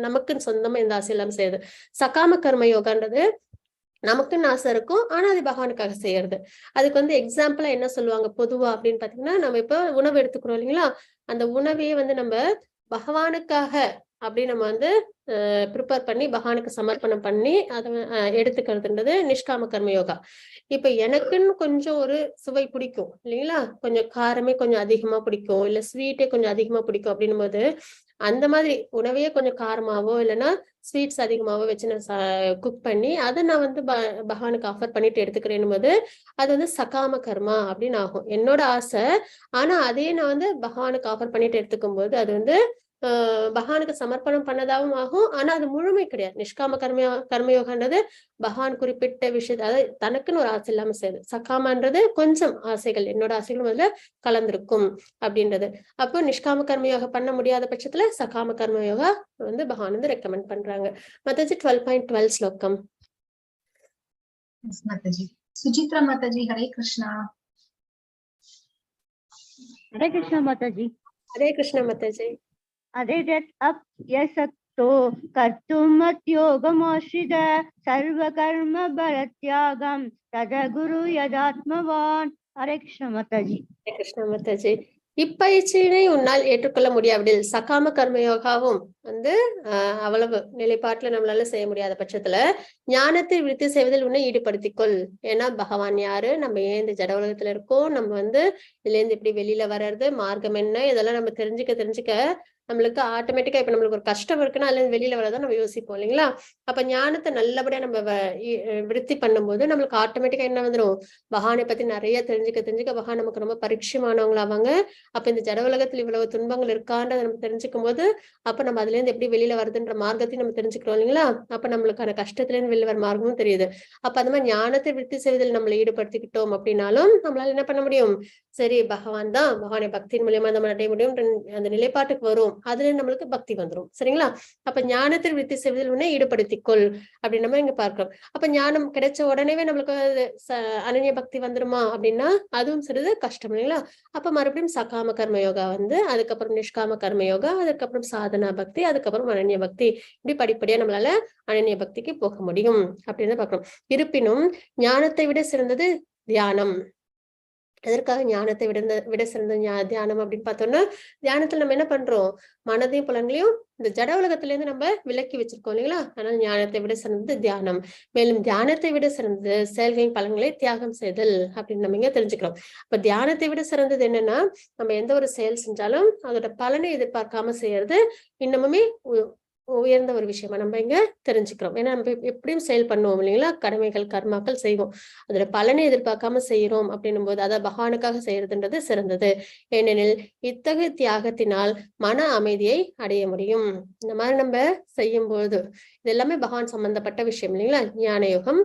நமக்குன்னு சொந்தமா எந்த ஆசை இல்லாம செய்யறது. சகாம கர்ம யோகான்றது நமக்குன்னு ஆசை இருக்கும், ஆனா அது பகவானுக்காக செய்யறது. அதுக்கு வந்து எக்ஸாம்பிளா என்ன சொல்லுவாங்க பொதுவா அப்படின்னு பாத்தீங்கன்னா, நம்ம இப்ப உணவு எடுத்துக்கிறோம் இல்லைங்களா, அந்த உணவையே வந்து நம்ம பகவானுக்காக அப்படி நம்ம வந்து ப்ரிப்பேர் பண்ணி பகவானுக்கு சமர்ப்பணம் பண்ணி அதை எடுத்துக்கிறதுன்றது நிஷ்காம கர்ம யோகா. இப்ப எனக்குன்னு கொஞ்சம் ஒரு சுவை பிடிக்கும் இல்லைங்களா, கொஞ்சம் காரமே கொஞ்சம் அதிகமா பிடிக்கும், இல்ல ஸ்வீட்டே கொஞ்சம் அதிகமா பிடிக்கும் அப்படின்னும் போது அந்த மாதிரி உணவையே கொஞ்சம் காரமாவோ இல்லைன்னா ஸ்வீட்ஸ் அதிகமாவோ வச்சு நான் குக் பண்ணி அதை நான் வந்து பகவானுக்கு ஆஃபர் பண்ணிட்டு எடுத்துக்கிறேன் போது அது வந்து சகாம கர்மா அப்படின்னு ஆகும். என்னோட ஆசை, ஆனா அதே நான் வந்து பகவானுக்கு ஆஃபர் பண்ணிட்டு எடுத்துக்கும் போது அது வந்து பகவானுக்கு சமர்ப்பணம் பண்ணதாகவும் ஆகும், ஆனா அது முழுமை கிடையாது. நிஷ்காம கர்மயோகன்றது பகவான் குறிப்பிட்ட விஷயத்த அதாவது தனக்குன்னு ஒரு ஆசை இல்லாம செய்யுது. சகாமன்றது கொஞ்சம் ஆசைகள் என்னோட ஆசைகள் முதல்ல கலந்திருக்கும் அப்படின்றது. அப்போ நிஷ்காம கர்மயோகம் பண்ண முடியாத பட்சத்துல சகாம கர்மயோகா வந்து பகவான் வந்து ரெக்கமெண்ட் பண்றாங்க. மாதாஜி 12.12 ஸ்லோகம். Yes, Mataji. Sujitra Mataji, Hare Krishna. हरे कृष्ण माता जी. ஹரே கிருஷ்ண மாதாஜி. अदैतत् अप्यशक्तो कर्तुं मद्योगमाश्रित सर्वकर्म फलत्यागं तदकुरु यदात्मवान्. हरे कृष्ण माता जी. ஹரே கிருஷ்ண மாதாஜி. இப்பயிற்சியினை உன்னால் ஏற்றுக்கொள்ள முடியாவிடில் சகாம கர்மயோகாவும் வந்து அவ்வளவு நிலைப்பாட்டுல நம்மளால செய்ய முடியாத பட்சத்துல ஞானத்தை விருத்தி செய்வதில் உன்னை ஈடுபடுத்திக்கொள். ஏன்னா பகவான் யாரு, நம்ம ஏன் இந்த ஜட உலகத்துல இருக்கோம், நம்ம வந்து இதுல இருந்து இப்படி வெளியில வர்றது, மார்க்கம் என்ன, இதெல்லாம் நம்ம தெரிஞ்சுக்க நம்மளுக்கு ஆட்டோமேட்டிக்கா இப்ப நம்மளுக்கு ஒரு கஷ்டம் இருக்குன்னா அதுல இருந்து வெளியில வரதான் நம்ம யோசிப்போம் இல்லைங்களா. அப்ப ஞானத்தை நல்லபடியா நம்ம விருத்தி பண்ணும்போது நம்மளுக்கு ஆட்டோமேட்டிக்கா என்ன வந்துடும், பகவானை பத்தி நிறைய தெரிஞ்சுக்க பகவான் நமக்கு ரொம்ப பரிட்சயமானவங்களாவாங்க. அப்ப இந்த ஜட உலகத்துல இவ்வளவு துன்பங்கள் இருக்கான்றதை நம்ம தெரிஞ்சுக்கும் போது அப்ப நம்ம அதுல இருந்து எப்படி வெளியில வருதுன்ற மார்க்கத்தையும் நம்ம தெரிஞ்சுக்கிறோம் இல்லைங்களா. அப்ப நம்மளுக்கான கஷ்டத்துல இருந்து வெளியில வர மார்க்கமும் தெரியுது. அப்ப அந்த மாதிரி ஞானத்தை விருத்தி செய்வதில் நம்மளை ஈடுபடுத்திக்கிட்டோம் அப்படின்னாலும் நம்மளால என்ன பண்ண முடியும், சரி பகவான் தான், பகவானை பக்தியின் மூலியமா நம்ம அடைய முடியும் அந்த நிலைப்பாட்டுக்கு வரும், அதுல நம்மளுக்கு பக்தி வந்துடும் சரிங்களா. அப்ப ஞானத்தில் விருத்தி செய்வதில் உன்னை ஈடுபடுத்திக்கொள் அப்படின்னு நம்ம இங்க பார்க்கிறோம். அப்ப ஞானம் கிடைச்ச உடனேவே நம்மளுக்கு அனன்ய பக்தி வந்துருமா அப்படின்னா அதுவும் சிறிது கஷ்டம் இல்லைங்களா. அப்ப மறுபடியும் சகாம கர்மயோகா வந்து அதுக்கப்புறம் நிஷ்காம கர்மயோகா, அதுக்கப்புறம் சாதனா பக்தி, அதுக்கப்புறம் அனன்ய பக்தி, இப்படி படிப்படியா நம்மளால அனன்ய பக்திக்கு போக முடியும் அப்படின்னு பாக்குறோம். இருப்பினும் ஞானத்தை விட சிறந்தது தியானம். எதற்காக ஞானத்தை விட சிறந்த தியானம் அப்படின்னு பார்த்தோம்னா, தியானத்துல நம்ம என்ன பண்றோம், மனதையும் புலன்களையும் இந்த ஜட உலகத்துல இருந்து நம்ம விலக்கி வச்சிருக்கோம் இல்லைங்களா? அதனால ஞானத்தை விட சிறந்தது தியானம். மேலும் தியானத்தை விட சிறந்தது செயல்களின் பலன்களை தியாகம் செய்தல் அப்படின்னு நம்ம இங்க தெரிஞ்சுக்கிறோம். இப்ப தியானத்தை விட சிறந்தது என்னன்னா, நம்ம எந்த ஒரு செயல் செஞ்சாலும் அதோட பலனை எதிர்பார்க்காம செய்யறது இன்னமுமே உயர்ந்த ஒரு விஷயமா நம்ம இங்க தெரிஞ்சுக்கிறோம். ஏன்னா நம்ம எப்படியும் செயல் பண்ணுவோம் இல்லைங்களா? கடமைகள் கர்மாக்கள் செய்வோம், அதோட பலனை எதிர்பார்க்காம செய்யறோம் அப்படின்னும் போது அதை பகவானுக்காக செய்யறதுன்றது சிறந்தது. ஏனெனில் இத்தகைய தியாகத்தினால் மன அமைதியை அடைய முடியும். இந்த மாதிரி நம்ம செய்யும் பொழுது இது எல்லாமே பகவான் சம்பந்தப்பட்ட விஷயம் இல்லைங்களா? ஞான யோகம்,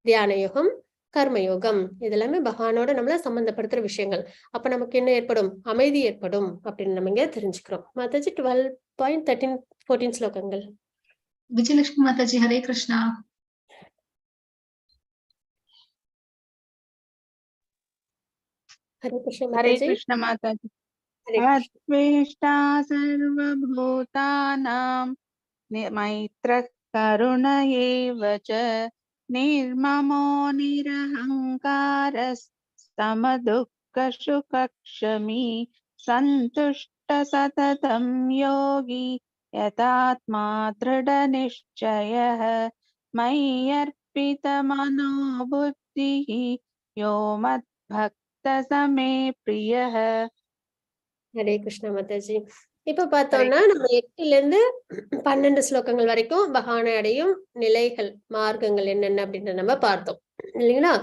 தியான யோகம், கர்மயோகம் இதெல்லாமே பகவானோட நம்மள சம்பந்தப்படுத்துற விஷயங்கள். அப்ப நமக்கு என்ன ஏற்படும், அமைதி ஏற்படும் அப்படின்னு நம்ம இங்க தெரிஞ்சுக்கிறோம். மாதாஜி 12.13-14 ஸ்லோகங்கள். விஜயலட்சுமி மாதாஜி ஹரே கிருஷ்ணா. ஹரே கிருஷ்ண हरे மாதாஜி. कृष्ण माताजी। ஹரே கிருஷ்ண. अद्वेष्टा सर्वभूतानां मैत्रः करुण एव च निर्ममो निरहङ्कारः समदुःखसुखक्षमी सन्तुष्ट सततं योगी यतात्मा दृढनिश्चयः मय्यर्पितमनो बुद्धिः यो मद्भक्तसमे प्रियः। ஹரே கிருஷ்ண மாதாஜி. இப்ப பார்த்தோம்னா நம்ம 8ல இருந்து 12 ஸ்லோகங்கள் வரைக்கும் பகவானை அடையும் நிலைகள், மார்க்கங்கள் என்னென்ன அப்படின்னு நம்ம பார்த்தோம் இல்லைங்களா?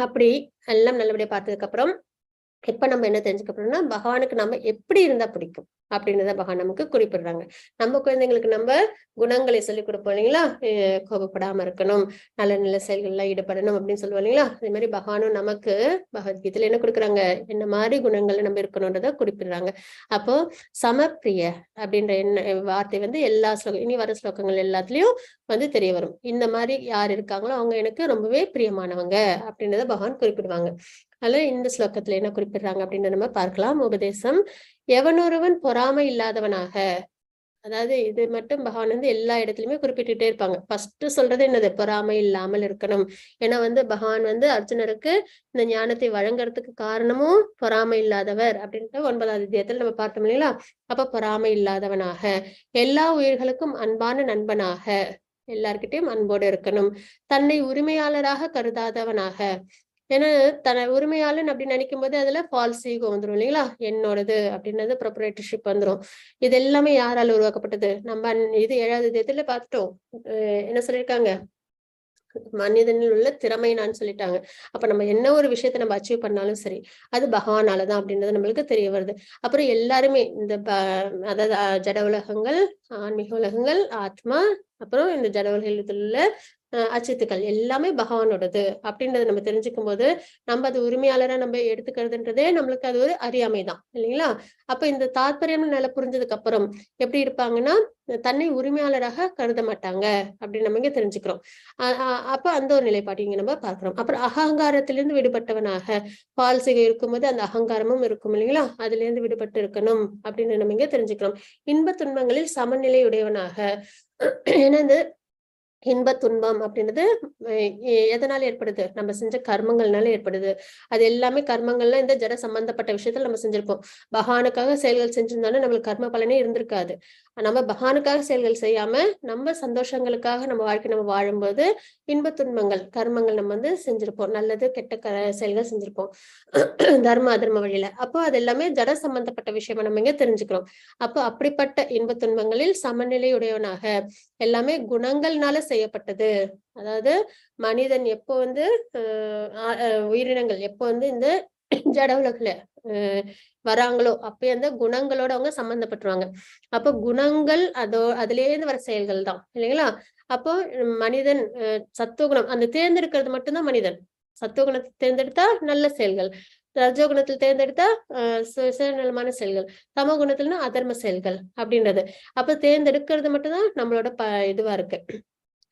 அப்படி எல்லாம் நல்லபடியா பார்த்ததுக்கு அப்புறம் இப்ப நம்ம என்ன தெரிஞ்சுக்க போறோம்னா, பகவானுக்கு நம்ம எப்படி இருந்தா பிடிக்கும் அப்படின்றத பகவான் நமக்கு குறிப்பிடுறாங்க. நம்ம குழந்தைங்களுக்கு நம்ம குணங்களை சொல்லிக் கொடுப்போம் இல்லைங்களா? கோபப்படாம இருக்கணும், நல்ல நல்ல செயல்கள்லாம் ஈடுபடணும் அப்படின்னு சொல்லுவோம் இல்லைங்களா? அதே மாதிரி பகவானும் நமக்கு பகவத்கீதையில என்ன கொடுக்குறாங்க, என்ன மாதிரி குணங்கள்ல நம்ம இருக்கணும்ன்றத குறிப்பிடுறாங்க. அப்போ சமப்பிரிய அப்படின்ற வார்த்தை வந்து எல்லா இனி வர ஸ்லோகங்கள் எல்லாத்துலயும் வந்து தெரிய வரும். இந்த மாதிரி யார் இருக்காங்களோ அவங்க எனக்கு ரொம்பவே பிரியமானவங்க அப்படின்றத பகவான் குறிப்பிடுவாங்க. அதுல இந்த ஸ்லோகத்துல என்ன குறிப்பிடுறாங்க அப்படின்னு நம்ம பார்க்கலாம். உபதேசம். எவனொருவன் பொறாமை இல்லாதவனாக, அதாவது இது மட்டும் பகவான் வந்து எல்லா இடத்துலயுமே குறிப்பிட்டுட்டே இருப்பாங்க. ஃபர்ஸ்ட் சொல்றது என்னது, பொறாமை இல்லாமல் இருக்கணும். ஏன்னா வந்து பகவான் வந்து அர்ஜுனருக்கு இந்த ஞானத்தை வழங்குறதுக்கு காரணமும் பொறாமை இல்லாதவர் அப்படின்ட்டு 9வது அத்தியாயத்துல நம்ம பார்த்தோம் இல்லைங்களா? அப்ப பொறாமை இல்லாதவனாக, எல்லா உயிர்களுக்கும் அன்பான நண்பனாக, எல்லார்கிட்டையும் அன்போடு இருக்கணும். தன்னை உரிமையாளராக கருதாதவனாக, ஏன்னா தன்னை உரிமையாளன் அப்படின்னு நினைக்கும் போது அதுல ஃபால்ஸ் ஈகோ வந்துடும் இல்லைங்களா? என்னோடது அப்படின்றது ப்ரொப்ரைட்டர்ஷிப் வந்துடும். இது எல்லாமே யாரால உருவாக்கப்பட்டது? நம்ம இது 7வது அத்தியாயத்துல பார்த்துட்டோம். என்ன சொல்லியிருக்காங்க, மனிதனில் உள்ள திறமை நான் சொல்லிட்டாங்க. அப்ப நம்ம என்ன ஒரு விஷயத்த நம்ம அச்சீவ் பண்ணாலும் சரி அது பகவானாலதான் அப்படின்றது நம்மளுக்கு தெரிய வருது. அப்புறம் எல்லாருமே இந்த அதாவது ஜட உலகங்கள், ஆன்மீக உலகங்கள், ஆத்மா, அப்புறம் இந்த ஜட உலகத்தில் உள்ள அச்சித்துக்கள் எல்லாமே பகவானோடது அப்படின்றத நம்ம தெரிஞ்சுக்கும் போது நம்ம அது உரிமையாளரா நம்ம எடுத்துக்கிறதுன்றதே நம்மளுக்கு அது ஒரு அறியாமைதான் இல்லைங்களா? அப்ப இந்த தாத்பரியம் நல்லா புரிஞ்சதுக்கு அப்புறம் எப்படி இருப்பாங்கன்னா, தன்னை உரிமையாளராக கருத மாட்டாங்க அப்படின்னு நம்ம இங்க தெரிஞ்சுக்கிறோம். அப்ப அந்த ஒரு நிலைப்பாடு இங்க நம்ம பார்க்கிறோம். அப்புறம் அகங்காரத்திலிருந்து விடுபட்டவனாக, பால்சிகை இருக்கும்போது அந்த அகங்காரமும் இருக்கும் இல்லைங்களா? அதுல இருந்து விடுபட்டு இருக்கணும் அப்படின்னு நம்ம இங்க தெரிஞ்சுக்கிறோம். இன்ப துன்பங்களில் சமநிலையுடையவனாக, ஏன்னா இந்த இன்ப துன்பம் அப்படின்றது எதனால ஏற்படுது, நம்ம செஞ்ச கர்மங்கள்னால ஏற்படுது. அது எல்லாமே கர்மங்கள்லாம் இந்த ஜட சம்பந்தப்பட்ட விஷயத்துல நம்ம செஞ்சிருப்போம். பகவானுக்காக செயல்கள் செஞ்சிருந்தாலும் நம்மளுக்கு கர்ம பலனே இருந்திருக்காது. நம்ம பகவானுக்காக செயல்கள் செய்யாம நம்ம சந்தோஷங்களுக்காக நம்ம வாழ்க்கை நம்ம வாழும்போது இன்ப துன்பங்கள் கர்மங்கள் நம்ம வந்து செஞ்சிருப்போம், நல்லது கெட்ட செயல்கள் செஞ்சிருப்போம் தர்ம அதர்ம வழியில. அப்போ அது எல்லாமே ஜட சம்பந்தப்பட்ட விஷயமா நம்ம இங்க தெரிஞ்சுக்கிறோம். அப்போ அப்படிப்பட்ட இன்ப துன்பங்களில் சமநிலையுடையவனாக, எல்லாமே குணங்கள்னால செய்யப்பட்டது. அதாவது மனிதன் எப்போ வந்து உயிரினங்கள் எப்போ வந்து இந்த ஜட உலகுல வராங்களோ அப்ப அந்த குணங்களோட அவங்க சம்பந்தப்பட்டுருவாங்க. அப்போ குணங்கள் அதுல இருந்து வர செயல்கள் தான் இல்லைங்களா? அப்போ மனிதன் சத்துவகுணம் அந்த தேர்ந்தெடுக்கிறது மட்டும்தான் மனிதன். சத்துவகுணத்தை தேர்ந்தெடுத்தா நல்ல செயல்கள், ரஜோகுணத்தில் தேர்ந்தெடுத்தா சுயநலமான செயல்கள், தமோ குணத்துலன்னா அதர்ம செயல்கள் அப்படின்றது. அப்ப தேர்ந்தெடுக்கிறது மட்டும்தான் நம்மளோட இதுவா இருக்கு.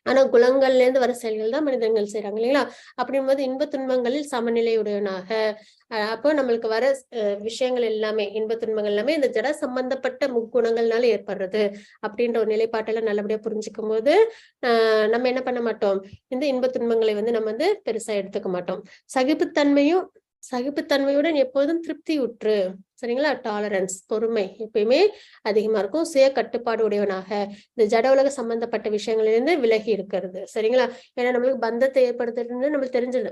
ஆனா குணங்கள்ல இருந்து வர செயல்கள் தான் மனிதர்கள் செய்யறாங்க இல்லைங்களா? அப்படிங்கும்போது இன்ப துன்பங்களில் சமநிலையுடையவனாக, அப்போ நம்மளுக்கு வர விஷயங்கள் எல்லாமே இன்ப துன்பங்கள் எல்லாமே இந்த ஜட சம்பந்தப்பட்ட முக்குணங்கள்னால ஏற்படுறது அப்படின்ற ஒரு நிலைப்பாட்டெல்லாம் நல்லபடியா புரிஞ்சுக்கும் போது நம்ம என்ன பண்ண மாட்டோம், இந்த இன்ப துன்பங்களை வந்து நம்ம வந்து பெருசா எடுத்துக்க மாட்டோம். சகிப்புத்தன்மையும் சகிப்புத்தன்மையுடன் எப்போதும் திருப்தியுற்று, சரிங்களா, டாலரன்ஸ் பொறுமை எப்பயுமே அதிகமா இருக்கும். சுய கட்டுப்பாடு உடையவனாக இந்த ஜட உலக சம்பந்தப்பட்ட விஷயங்களிலிருந்து விலகி இருக்கிறது, சரிங்களா. ஏன்னா நம்மளுக்கு பந்தத்தை ஏற்படுத்துறது நம்மளுக்கு தெரிஞ்சது.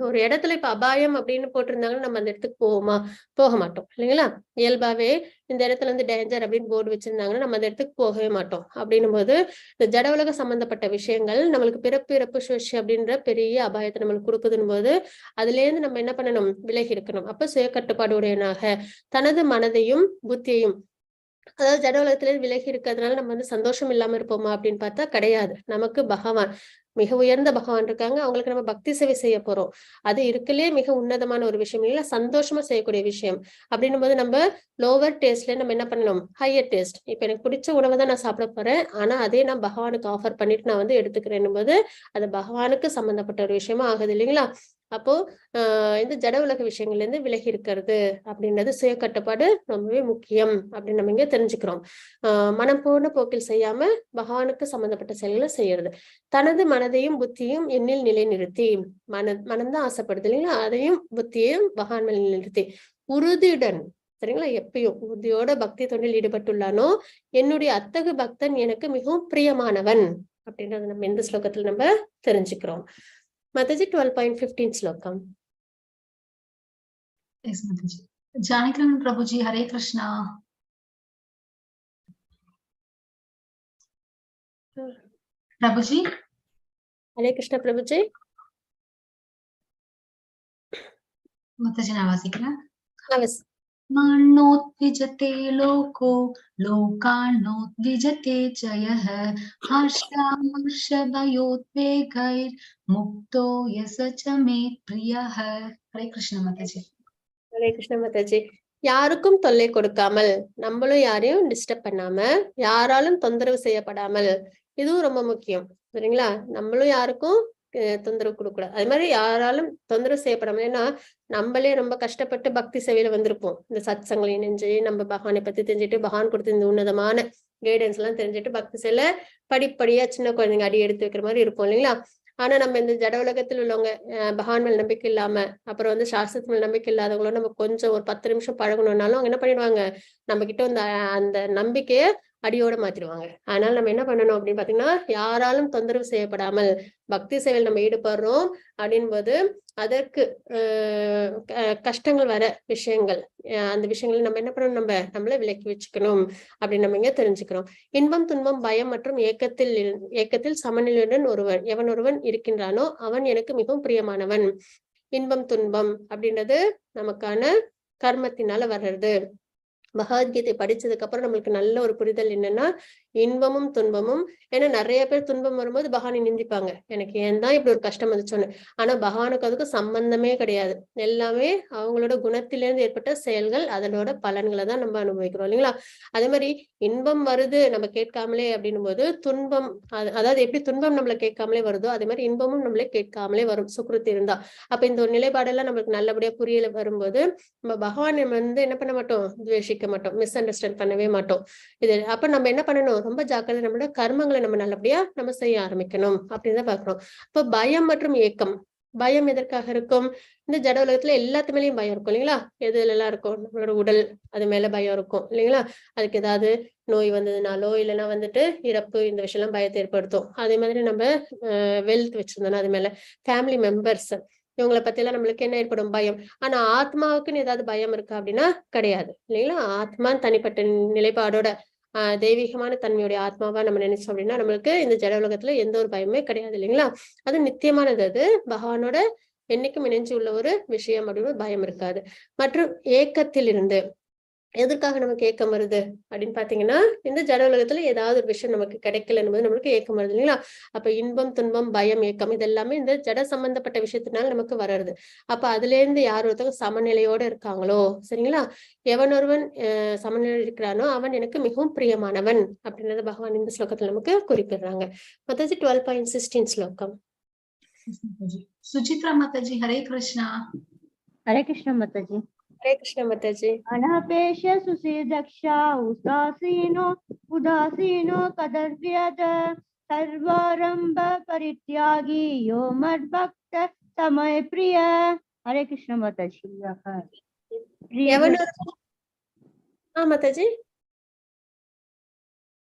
ஒரு இடத்துல இப்ப அபாயம் அப்படின்னு போட்டிருந்தாங்கன்னா நம்ம அந்த இடத்துக்கு போவோமா? போக மாட்டோம் இல்லைங்களா. இயல்பாவே இந்த இடத்துல இருந்து டேஞ்சர் அப்படின்னு போர்டு வச்சிருந்தாங்கன்னா நம்ம அந்த இடத்துக்கு போகவே மாட்டோம். அப்படின்னும் போது இந்த ஜட உலக சம்பந்தப்பட்ட விஷயங்கள் நம்மளுக்கு பிறப்பு இறப்பு சுழற்சி அப்படின்ற பெரிய அபாயத்தை நம்மளுக்கு கொடுக்குதுன்னு போது அதுல இருந்து நம்ம என்ன பண்ணணும்? விலகி இருக்கணும். அப்ப சுய கட்டுப்பாடு உடையவனாக தனது மனதையும் புத்தியையும், அதாவது ஜட உலகத்திலிருந்து விலகி இருக்கிறதுனால நம்ம சந்தோஷம் இல்லாம இருப்போமா அப்படின்னு பார்த்தா கிடையாது. நமக்கு பகவான் மிக உயர்ந்த பகவான் இருக்காங்க, அவங்களுக்கு நம்ம பக்தி சேவை செய்ய போறோம். அது இருக்கலே மிக உன்னதமான ஒரு விஷயம் இல்ல, சந்தோஷமா செய்யக்கூடிய விஷயம். அப்படின்னும் போது நம்ம லோவர் டேஸ்ட்ல நம்ம என்ன பண்ணணும்? Higher taste. இப்ப எனக்கு பிடிச்ச உணவை தான் நான் சாப்பிட போறேன், ஆனா அதே நான் பகவானுக்கு ஆஃபர் பண்ணிட்டு நான் எடுத்துக்கிறேன் போது அது பகவானுக்கு சம்பந்தப்பட்ட ஒரு விஷயமா ஆகுது இல்லைங்களா. அப்போ இந்த ஜட உலக விஷயங்கள்ல இருந்து விலகி இருக்கிறது அப்படின்றது சுய கட்டுப்பாடு ரொம்பவே முக்கியம் அப்படின்னு நம்ம இங்க தெரிஞ்சுக்கிறோம். மனம் போன போக்கில் செய்யாம பகவானுக்கு சம்பந்தப்பட்ட செயல்களை செய்யறது. தனது மனதையும் புத்தியும் எண்ணில் நிலைநிறுத்தி, மனம்தான் ஆசைப்படுது இல்லைங்களா, அதையும் புத்தியையும் பகவான் மேல் நிறுத்தி உறுதியுடன், சரிங்களா, எப்பயும் உறுதியோட பக்தி தொண்டில் ஈடுபட்டுள்ளானோ என்னுடைய அத்தகு பக்தன் எனக்கு மிகவும் பிரியமானவன் அப்படின்றத நம்ம இந்த ஸ்லோகத்துல நம்ம தெரிஞ்சுக்கிறோம். Mataji 12.15 श्लोकम. Yes, Mataji. Janakiraman Prabhuji, Hare Krishna. Prabhuji. Hare Krishna Prabhuji. Mataji navasikra. Navas. मानोद्विजते लोको लोकानोद्विजते जयः हर्षामर्षभयोद्वेगैर्मुक्तो यस च मे प्रियः. हरे कृष्ण माताजी. हरे कृष्ण माताजी. யாருக்கும் தொல்லை கொடுக்காமல், நம்மளும் யாரையும் டிஸ்டர்ப் பண்ணாம, யாராலும் தொந்தரவு செய்யப்படாமல், இதுவும் ரொம்ப முக்கியம், சரிங்களா. நம்மளும் யாருக்கும் தொந்தரவு கொடுக்கூடாது, அதே மாதிரி யாராலும் தொந்தரவு செய்யப்படாமல். ஏன்னா நம்மளே ரொம்ப கஷ்டப்பட்டு பக்தி சேவையில வந்திருப்போம், இந்த சத் சங்கங்களை நெஞ்சு நம்ம பகவானை பத்தி தெரிஞ்சுட்டு பகவான் கொடுத்து இந்த உன்னதமான கைடன்ஸ் எல்லாம் தெரிஞ்சுட்டு பக்தி சேவையில படிப்படியா சின்ன குழந்தைங்க அடி எடுத்து வைக்கிற மாதிரி இருப்போம் இல்லைங்களா. ஆனா நம்ம இந்த ஜட உலகத்தில் உள்ளவங்க பகவான் மேல் நம்பிக்கை இல்லாம, அப்புறம் சாஸ்திரத்து மேல் நம்பிக்கை இல்லாதவங்களும் நம்ம கொஞ்சம் ஒரு 10 நிமிஷம் பழகணும்னாலும் அவங்க என்ன பண்ணிடுவாங்க, நம்ம கிட்ட அந்த நம்பிக்கைய அடியோட மாத்திடுவாங்க. அதனால நம்ம என்ன பண்ணணும் அப்படின்னு பாத்தீங்கன்னா, யாராலும் தொந்தரவு செய்யப்படாமல் பக்தி சேவையில் நம்ம ஈடுபடுறோம் அப்படின் போது அதற்கு கஷ்டங்கள் வர விஷயங்கள், அந்த விஷயங்களை நம்ம என்ன பண்ணணும், நம்மள விலக்கி வச்சுக்கணும் அப்படின்னு நம்ம இங்க தெரிஞ்சுக்கிறோம். இன்பம் துன்பம் பயம் மற்றும் ஏக்கத்தில் சமநிலையுடன் எவன் ஒருவன் இருக்கின்றானோ அவன் எனக்கு மிகவும் பிரியமானவன். இன்பம் துன்பம் அப்படின்றது நமக்கான கர்மத்தினால வர்றது. பகவத்கீதை படிச்சதுக்கு அப்புறம் நம்மளுக்கு நல்ல ஒரு புரிதல் என்னன்னா, இன்பமும் துன்பமும், ஏன்னா நிறைய பேர் துன்பம் வரும்போது பகவானை நிந்திப்பாங்க, எனக்கு ஏன் தான் இப்படி ஒரு கஷ்டம் வந்துச்சோன்னு. ஆனா பகவானுக்கு அதுக்கு சம்பந்தமே கிடையாது, எல்லாமே அவங்களோட குணத்திலிருந்து ஏற்பட்ட செயல்கள், அதனோட பலன்களை தான் நம்ம அனுபவிக்கிறோம் இல்லைங்களா. அதே மாதிரி இன்பம் வருது நம்ம கேட்காமலே அப்படின்னும் போது துன்பம், அதாவது எப்படி துன்பம் நம்மளை கேட்காமலே வருதோ அதே மாதிரி இன்பமும் நம்மளே கேட்காமலே வரும் சுக்ருத்தி இருந்தா. அப்ப இந்த ஒரு நிலைப்பாடெல்லாம் நம்மளுக்கு நல்லபடியா புரியல வரும்போது நம்ம பகவானை என்ன பண்ண மாட்டோம், துவேஷிக்க மாட்டோம், மிஸ் அண்டர்ஸ்டாண்ட் பண்ணவே மாட்டோம். இது அப்ப நம்ம என்ன பண்ணணும், ரொம்ப ஜாக்கிரதை நம்மளோட கர்மங்களை நம்ம நல்லபடியா நம்ம செய்ய ஆரம்பிக்கணும் அப்படின்னு தான் பாக்குறோம். இப்ப பயம் மற்றும் ஏக்கம், பயம் எதற்காக இருக்கும், இந்த ஜட உலகத்துல எல்லாத்துமேலயும் பயம் இருக்கும் இல்லைங்களா. எதுல எல்லாம் இருக்கும், நம்மளோட உடல் அது மேல பயம் இருக்கும் இல்லைங்களா. அதுக்கு ஏதாவது நோய் வந்ததுனாலோ இல்லைன்னா இறப்பு, இந்த விஷயம் எல்லாம் பயத்தை ஏற்படுத்தும். அதே மாதிரி நம்ம வெல்த் வச்சிருந்தோம்னா அது மேல, ஃபேமிலி மெம்பர்ஸ் இவங்களை பத்தி எல்லாம் நம்மளுக்கு என்ன ஏற்படும், பயம். ஆனா ஆத்மாவுக்குன்னு ஏதாவது பயம் இருக்கா அப்படின்னா கிடையாது இல்லைங்களா. ஆத்மா தனிப்பட்ட நிலைப்பாடோட தெய்வீகமான தன்மையுடைய ஆத்மாவா நம்ம நினைச்சோம் அப்படின்னா நம்மளுக்கு இந்த ஜட உலகத்துல எந்த ஒரு பயமே கிடையாது இல்லைங்களா. அது நித்தியமானது, அது பகவானோட என்னைக்கும் இணைஞ்சு உள்ள ஒரு விஷயம் அப்படின்னு பயம் இருக்காது. மற்றும் ஏக்கத்தில் இருந்து, எதற்காக நமக்கு ஏக்கம் வருது அப்படின்னு பாத்தீங்கன்னா, இந்த ஜட உலகத்துல ஏதாவது ஒரு விஷயம் நமக்கு கிடைக்கல என்பது நம்மளுக்கு ஏக்கம் வருது இல்லைங்களா. அப்ப இன்பம் துன்பம் பயம் ஏக்கம் இதெல்லாமே இந்த ஜட சம்பந்தப்பட்ட விஷயத்தினால நமக்கு வர்றது. அப்ப அதுல இருந்து யார் ஒருத்தவங்க சமநிலையோட இருக்காங்களோ, சரிங்களா, எவன் ஒருவன் சமநிலை இருக்கிறானோ அவன் எனக்கு மிகவும் பிரியமானவன் அப்படின்றத பகவான் இந்த ஸ்லோகத்துல நமக்கு குறிப்பிடுறாங்க. மத்தாஜி 12.16 ஸ்லோகம். சுசித்ரா மாதாஜி, ஹரே கிருஷ்ணா. हरे कृष्ण माताजी. हरे कृष्ण माताजी. अनपेक्ष सुशीर्दक्षा उदासीनो कदर्व्यद सर्वारंभ परित्यागी यो मद्भक्त समय प्रिय. हरे कृष्ण माताजी எவன் மாதாஜி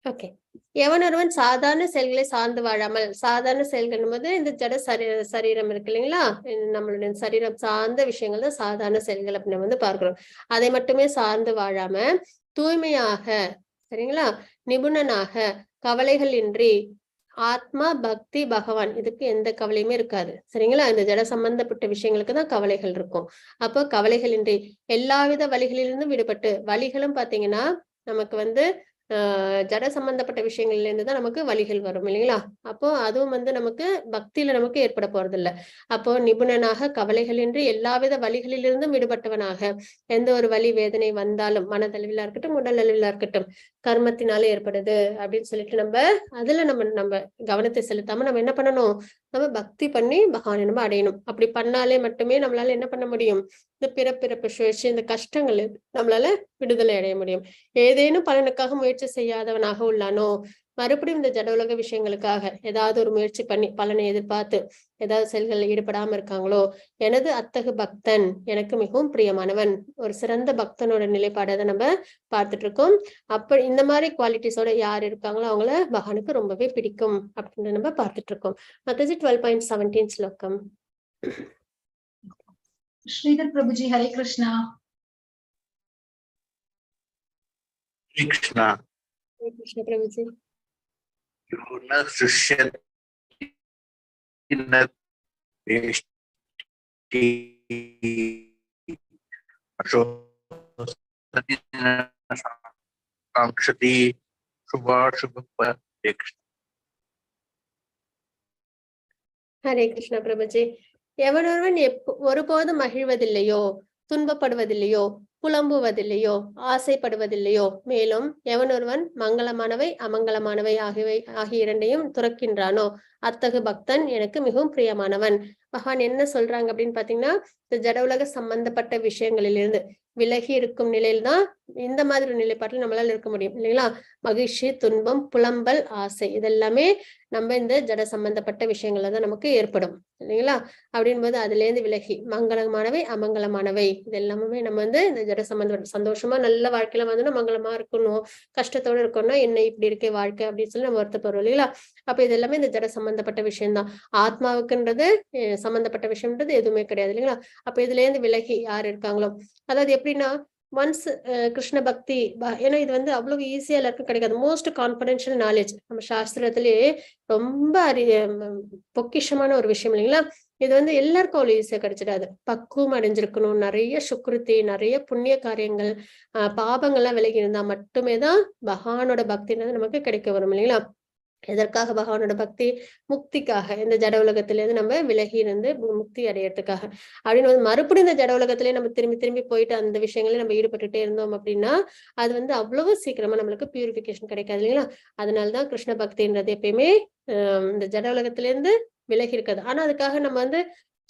ஓகே. எவன் ஒருவன் சாதாரண செயல்களை சார்ந்து வாழாமல், சாதாரண செயல்கள் போது இந்த ஜட சரீரம் இருக்கு இல்லைங்களா, நம்மளுடைய சரீரம் சார்ந்த விஷயங்கள் தான் சாதாரண செயல்கள் அப்படின்னு வந்து பார்க்கிறோம். அதை மட்டுமே சார்ந்து வாழாம தூய்மையாக, சரிங்களா, நிபுணனாக, கவலைகள் இன்றி, ஆத்மா பக்தி பகவான் இதுக்கு எந்த கவலையுமே இருக்காது, சரிங்களா. இந்த ஜட சம்பந்தப்பட்ட விஷயங்களுக்கு தான் கவலைகள் இருக்கும். அப்போ கவலைகள் இன்றி எல்லாவித வழிகளிலிருந்தும் விடுபட்டு, வழிகளும் பாத்தீங்கன்னா நமக்கு வந்து ஜட சம்பந்தப்பட்ட விஷயங்கள்ல இருந்து தான் நமக்கு வலிகள் வரும் இல்லைங்களா. அப்போ அதுவும் வந்து நமக்கு பக்தியில நமக்கு ஏற்பட போறது இல்லை. அப்போ நிபுணனாக, கவலைகளின்றி, எல்லாவித வலிகளிலிருந்தும் விடுபட்டவனாக, எந்த ஒரு வலி வேதனை வந்தாலும் மனதளவிலா இருக்கட்டும், உடல் அளவிலா இருக்கட்டும், கர்மத்தினால ஏற்படுது அப்படின்னு சொல்லிட்டு அதுல நம்ம கவனத்தை செலுத்தாம நம்ம என்ன பண்ணணும், நம்ம பக்தி பண்ணி பகவானை நம்ம அடையணும். அப்படி பண்ணாலே மட்டுமே நம்மளால என்ன பண்ண முடியும், இந்த பிறப்பிறப்பு சுழற்சி, இந்த கஷ்டங்கள் நம்மளால விடுதலை அடைய முடியும். ஏதேனும் பலனுக்காக முயற்சி செய்யாதவனாக உள்ளானோ, மறுபடியும் இந்த ஜட உலக விஷயங்களுக்காக ஏதாவது ஒரு முயற்சி பண்ணி பலனை எதிர்பார்த்து ஏதாவது செயல்களில் ஈடுபடாம இருக்காங்களோ, எனது அத்தகு பக்தன் எனக்கு மிகவும் பிரியமானவன். ஒரு சிறந்த பக்தனோட நிலைப்பாடை தான் நம்ம பார்த்துட்டு இருக்கோம். அப்ப இந்த மாதிரி குவாலிட்டிஸோட யார் இருக்காங்களோ அவங்கள பகவானுக்கு ரொம்பவே பிடிக்கும் அப்படின்னு நம்ம பார்த்துட்டு இருக்கோம். மத்தஜி 12.17 ஸ்லோகம். श्रीधर प्रभु जी हरे कृष्णा कृष्णा हरे कृष्ण प्रभु जी. यो न सृष्यति न वेष्टि अशोचति न काङ्क्षति शुभाशुभफले. ஹரே கிருஷ்ண பிரபுஜி. எவனொருவன் ஒருபோதும் மகிழ்வதில்லையோ, துன்பப்படுவதில்லையோ, புலம்புவதில்லையோ, ஆசைப்படுவதில்லையோ, மேலும் எவனொருவன் மங்களமானவை அமங்கலமானவை ஆகிய இரண்டையும் துறக்கின்றானோ, அத்தகு பக்தன் எனக்கு மிகவும் பிரியமானவன். பகவான் என்ன சொல்றாங்க அப்படின்னு பாத்தீங்கன்னா, இந்த ஜட உலக சம்பந்தப்பட்ட விஷயங்களிலிருந்து விலகி இருக்கும் நிலையில்தான் இந்த மாதிரி ஒரு நிலைப்பாட்டில் நம்மளால இருக்க முடியும் இல்லைங்களா. மகிழ்ச்சி, துன்பம், புலம்பல், ஆசை இதெல்லாமே நம்ம இந்த ஜட சம்பந்தப்பட்ட விஷயங்கள்ல தான் நமக்கு ஏற்படும் இல்லைங்களா. அப்படின் போது அதுல இருந்து விலகி மங்களமானவை அமங்கலமானவை இது எல்லாமே நம்ம வந்து இந்த ஜட சம்பந்தப்பட்ட சந்தோஷமா நல்ல வாழ்க்கையில வந்து மங்களமா இருக்கணும், கஷ்டத்தோட இருக்கணும்னா என்ன இப்படி இருக்கே வாழ்க்கை அப்படின்னு சொல்லி நம்ம வருத்தப்படுறோம் இல்லைங்களா. அப்ப இது எல்லாமே இந்த ஜட சம்பந்தப்பட்ட விஷயம்தான். ஆத்மாவுக்குன்றது சம்பந்தப்பட்ட விஷயம்ன்றது எதுவுமே கிடையாது இல்லைங்களா. அப்ப இதுல இருந்து விலகி யார் இருக்காங்களோ, அதாவது எப்படின்னா ஒன்ஸ் கிருஷ்ண பக்தி, ஏன்னா இது வந்து அவ்வளவு ஈஸியா எல்லாருக்கும் கிடைக்காது. மோஸ்ட் கான்பிடென்ஷியல் நாலேஜ் நம்ம சாஸ்திரத்திலேயே ரொம்ப பொக்கிஷமான ஒரு விஷயம் இல்லைங்களா. இது வந்து எல்லாருக்கும் அவ்வளவு ஈஸியா கிடைச்சிடாது. பக்குவம் அடைஞ்சிருக்கணும், நிறைய சுக்ருதி, நிறைய புண்ணிய காரியங்கள், பாபங்கள்லாம் விலகி இருந்தா மட்டுமே தான் பகவானோட பக்தின்றது நமக்கு கிடைக்க வரும் இல்லைங்களா. எதற்காக பகவானோட பக்தி? முக்திக்காக, இந்த ஜட உலகத்திலேருந்து நம்ம விலகி இருந்து முக்தி அடையறதுக்காக. அப்படின்னு மறுபடியும் இந்த ஜட உலகத்திலேயே நம்ம திரும்பி திரும்பி போயிட்டு அந்த விஷயங்களே நம்ம ஈடுபட்டுட்டே இருந்தோம் அப்படின்னா அது வந்து அவ்வளவு சீக்கிரமா நம்மளுக்கு பியூரிபிகேஷன் கிடைக்காது இல்லைங்களா. அதனாலதான் கிருஷ்ண பக்தின்றது எப்பயுமே இந்த ஜட உலகத்திலேருந்து விலகி இருக்காது. ஆனா அதுக்காக நம்ம வந்து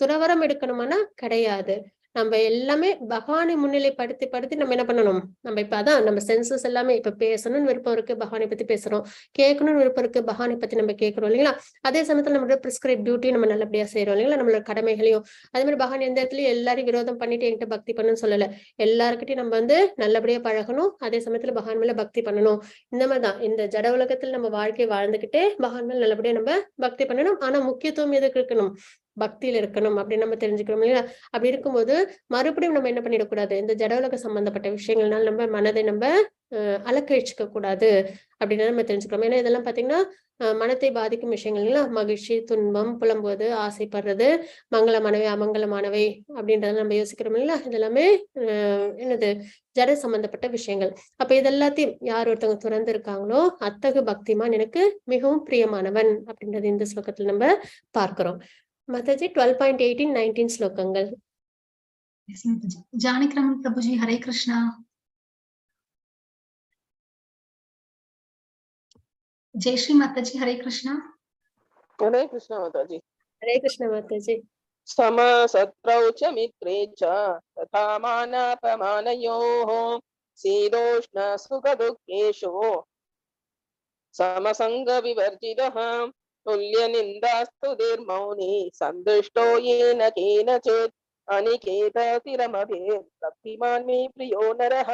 துறவரம் எடுக்கணுமானா கிடையாது. நம்ம எல்லாமே பகவானை முன்னிலைப்படுத்தி நம்ம என்ன பண்ணணும், நம்ம இப்ப அதான் நம்ம சென்சஸ் எல்லாமே இப்ப பேசணும்னு விருப்பம் இருக்கு, பகவானை பத்தி பேசுறோம், கேட்கணும்னு விருப்பம் இருக்கு, பகவானை பத்தி நம்ம கேட்கிறோம் இல்லைங்களா. அதே சமயத்துல நம்மளோட பிரிஸ்கிரைப் டியூட்டி நம்ம நல்லபடியா செய்யறோம் இல்லைங்களா, நம்மளோட கடமைகளையும். அதே மாதிரி பகவான் எந்த இடத்துலயும் எல்லாரையும் விரோதம் பண்ணிட்டு என்கிட்ட பக்தி பண்ணுன்னு சொல்லல. எல்லாருக்கிட்டையும் நம்ம வந்து நல்லபடியா பழகணும், அதே சமயத்துல பகவான் மேல பக்தி பண்ணணும். இந்த மாதிரிதான் இந்த ஜட உலகத்துல நம்ம வாழ்க்கை வாழ்ந்துகிட்டே பகவான் மேல நல்லபடியா நம்ம பக்தி பண்ணணும். ஆனா முக்கியத்துவம் எதுக்கு இருக்கணும், பக்தியில இருக்கணும் அப்படின்னு நம்ம தெரிஞ்சுக்கிறோம் இல்லையா. அப்படி இருக்கும்போது மறுபடியும் நம்ம என்ன பண்ணிடக்கூடாது, இந்த ஜட உலக சம்பந்தப்பட்ட விஷயங்கள்னால நம்ம மனதை நம்ம அலக்கழிச்சுக்க கூடாது அப்படின்னு நம்ம தெரிஞ்சுக்கிறோம். ஏன்னா இதெல்லாம் பாத்தீங்கன்னா மனத்தை பாதிக்கும் விஷயங்கள் இல்லைங்களா. மகிழ்ச்சி, துன்பம், புலம்புவது, ஆசைப்படுறது, மங்களமானவை அமங்கலமானவை அப்படின்றத நம்ம யோசிக்கிறோம் இல்லைங்களா. இதெல்லாமே என்னது ஜட சம்பந்தப்பட்ட விஷயங்கள். அப்ப இதெல்லாத்தையும் யார் ஒருத்தவங்க துறந்து இருக்காங்களோ அத்தகு பக்திமான் எனக்கு மிகவும் பிரியமானவன் அப்படின்றது இந்த ஸ்லோகத்துல நம்ம பார்க்கிறோம். மாதாஜி 12.18 19 ஸ்லோகங்கள். जानकी रमन प्रभु जी हरे कृष्णा जय श्री माता जी हरे कृष्णा हरे कृष्ण माताजी. हरे कृष्ण माताजी. समसत्रौ च मित्रे च तथा मानापमानयोः शीतोष्ण सुखदुःखेषु समसङ्गविवर्जितः तुल्यनिन्दास्तुतिर्मौनी सन्तुष्टो येन केनचित् अनिकेततिरमभेत् भक्तिमान् मे प्रियो नरः।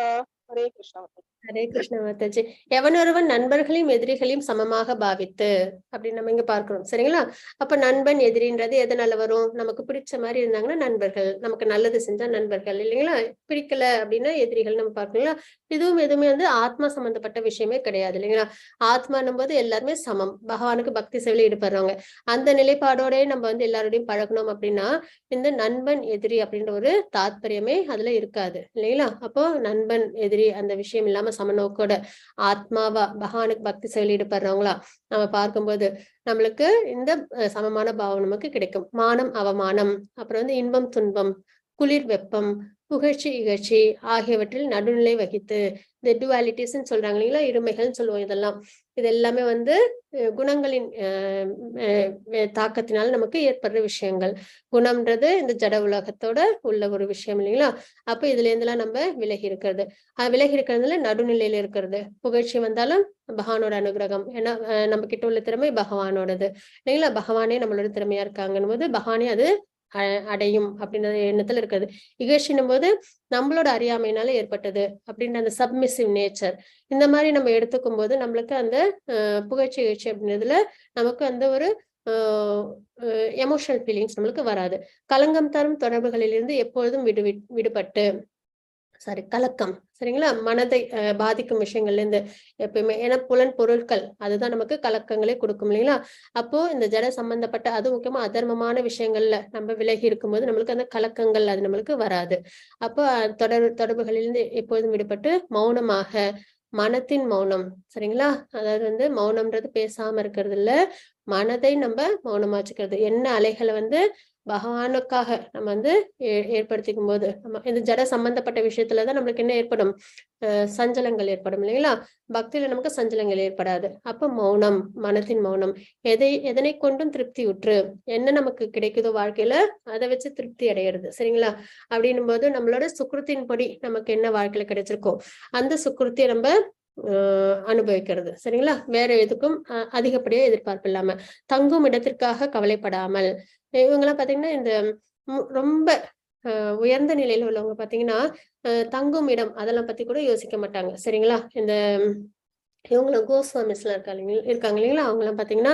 हरे कृष्ण। ஹரே கிருஷ்ண மாதாஜி. எவனொருவன் நண்பர்களையும் எதிரிகளையும் சமமாக பாவித்து அப்படின்னு நம்ம இங்க பார்க்கிறோம். சரிங்களா? அப்ப நண்பன் எதிரின்றது எதனால வரும்? நமக்கு பிடிச்ச மாதிரி இருந்தாங்கன்னா நண்பர்கள், நமக்கு நல்லது செஞ்சா நண்பர்கள் இல்லைங்களா? பிடிக்கல அப்படின்னா எதிரிகள் நம்ம பார்க்கணுங்களா? இதுவும் எதுவுமே வந்து ஆத்மா சம்பந்தப்பட்ட விஷயமே கிடையாது இல்லைங்களா? ஆத்மானும் போது எல்லாருமே சமம், பகவானுக்கு பக்தி சேவையில ஈடுபடுறவங்க. அந்த நிலைப்பாடோட நம்ம வந்து எல்லாரோடையும் பழகணும் அப்படின்னா இந்த நண்பன் எதிரி அப்படின்ற ஒரு தாத்பரியமே அதுல இருக்காது இல்லைங்களா? அப்போ நண்பன் எதிரி அந்த விஷயம் இல்லாம சமநோக்கோட ஆத்மாவா பகவானுக்கு பக்தி சேவையில் ஈடுபடுறவங்களா நம்ம பார்க்கும்போது நம்மளுக்கு இந்த சமமான பாவம் நமக்கு கிடைக்கும். மானம் அவமானம், அப்புறம் வந்து இன்பம் துன்பம், குளிர் வெப்பம், புகழ்ச்சி இகழ்ச்சி ஆகியவற்றில் நடுநிலை வகித்து இந்த டுவாலிட்டிஸ்ன்னு சொல்றாங்க இல்லைங்களா, இருமைகள்னு சொல்லுவோம். இது எல்லாமே வந்து குணங்களின் தாக்கத்தினால் நமக்கு ஏற்படுற விஷயங்கள். குணம்ன்றது இந்த ஜட உலகத்தோட உள்ள ஒரு விஷயம் இல்லைங்களா? அப்ப இதுல இருந்தெல்லாம் நம்ம விலகி இருக்கிறது. விலகி இருக்கிறதுல நடுநிலையில இருக்கிறது. புகழ்ச்சி வந்தாலும் பகவானோட அனுகிரகம். ஏன்னா நம்ம கிட்ட உள்ள திறமை பகவானோடது இல்லைங்களா? பகவானே நம்மளோட திறமையா இருக்காங்கன்னு போது பகவானே அது அடையும் அப்படின்ற எண்ணத்துல இருக்கிறது. இகழ்ச்சின்னும் போது நம்மளோட அறியாமையினால ஏற்பட்டது அப்படின்ற அந்த சப்மிசிவ் நேச்சர். இந்த மாதிரி நம்ம எடுத்துக்கும் போது நம்மளுக்கு அந்த புகழ்ச்சி இகழ்ச்சி அப்படின்றதுல நமக்கு அந்த ஒரு எமோஷனல் ஃபீலிங்ஸ் நம்மளுக்கு வராது. களங்கம் தரும் தொடர்புகளிலிருந்து எப்பொழுதும் விடுபட்டு கலக்கம், சரிங்களா, மனதை பாதிக்கும் விஷயங்கள்ல இருந்து எப்பயுமே, ஏன்னா புலன் பொருட்கள் அதுதான் நமக்கு கலக்கங்களே கொடுக்கும் இல்லைங்களா? அப்போ இந்த ஜட சம்பந்தப்பட்ட அது முக்கியமா அதர்மமான விஷயங்கள்ல நம்ம விலகி இருக்கும்போது நம்மளுக்கு அந்த கலக்கங்கள் அது நம்மளுக்கு வராது. அப்போ தொடர்புகளிலிருந்து எப்போதும் விடுபட்டு மௌனமாக, மனத்தின் மௌனம், சரிங்களா? அதாவது வந்து மௌனம்ன்றது பேசாம இருக்கிறது இல்ல, மனதை நம்ம மௌனமா வச்சுக்கிறது. என்ன அலைகளை வந்து பகவானுக்காக நம்ம வந்து ஏற்படுத்திக்கும் போது நம்ம இந்த ஜட சம்பந்தப்பட்ட விஷயத்துலதான் நம்மளுக்கு என்ன ஏற்படும்? சஞ்சலங்கள் ஏற்படும் இல்லைங்களா? பக்தியில நமக்கு சஞ்சலங்கள் ஏற்படாது. அப்ப மௌனம், மனத்தின் மௌனம், எதனை கொண்டும் திருப்தி உற்று, என்ன நமக்கு கிடைக்குதோ வாழ்க்கையில அதை வச்சு திருப்தி அடையிறது, சரிங்களா? அப்படின்னும் போது நம்மளோட சுக்ருத்தின் படி நமக்கு என்ன வாழ்க்கையில கிடைச்சிருக்கோ அந்த சுக்ருத்தியை நம்ம அனுபவிக்கிறது, சரிங்களா? வேற எதுக்கும் அதிகப்படியா எதிர்பார்ப்பு இல்லாம, தங்கும் இடத்திற்காக கவலைப்படாமல். இவங்கெல்லாம் பாத்தீங்கன்னா இந்த ரொம்ப உயர்ந்த நிலையில உள்ளவங்க பாத்தீங்கன்னா தங்கும் இடம் அதெல்லாம் பத்தி கூட யோசிக்க மாட்டாங்க, சரிங்களா? இந்த இவங்களும் கோஸ்வாமிஸ் எல்லாம் இருக்காங்க இல்லைங்களா? அவங்க எல்லாம் பாத்தீங்கன்னா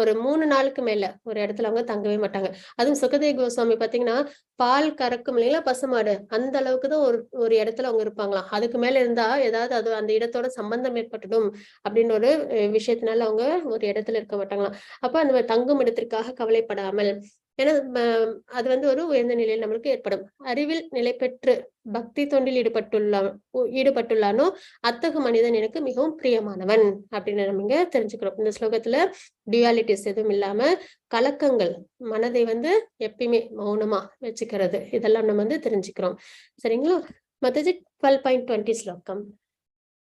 ஒரு 3 நாளுக்கு மேல ஒரு இடத்துல அவங்க தங்கவே மாட்டாங்க. அதுவும் சுகதேவ் கோஸ்வாமி பாத்தீங்கன்னா பால் கறக்கும் இல்லைங்களா பசுமாடு, அந்த அளவுக்குதான் ஒரு இடத்துல அவங்க இருப்பாங்களாம். அதுக்கு மேல இருந்தா ஏதாவது அது அந்த இடத்தோட சம்பந்தம் ஏற்பட்டுடும் அப்படின்னு ஒரு விஷயத்தினால அவங்க ஒரு இடத்துல இருக்க மாட்டாங்களாம். அப்ப அந்த தங்கும் இடத்திற்காக கவலைப்படாமல், ஏன்னா அது வந்து ஒரு உயர்ந்த நிலையில் நம்மளுக்கு ஏற்படும். அறிவில் நிலை பெற்று பக்தி தொண்டில் ஈடுபட்டுள்ளானோ அத்தகு மனிதன் எனக்கு மிகவும் பிரியமானவன் அப்படின்னு நம்ம இங்க தெரிஞ்சுக்கிறோம். இந்த ஸ்லோகத்துல டியூவாலிட்டிஸ் எதுவும் இல்லாம கலக்கங்கள், மனதை வந்து எப்பயுமே மௌனமா வச்சுக்கிறது, இதெல்லாம் நம்ம வந்து தெரிஞ்சுக்கிறோம், சரிங்களா? மாதாஜி 12.20 ஸ்லோகம்.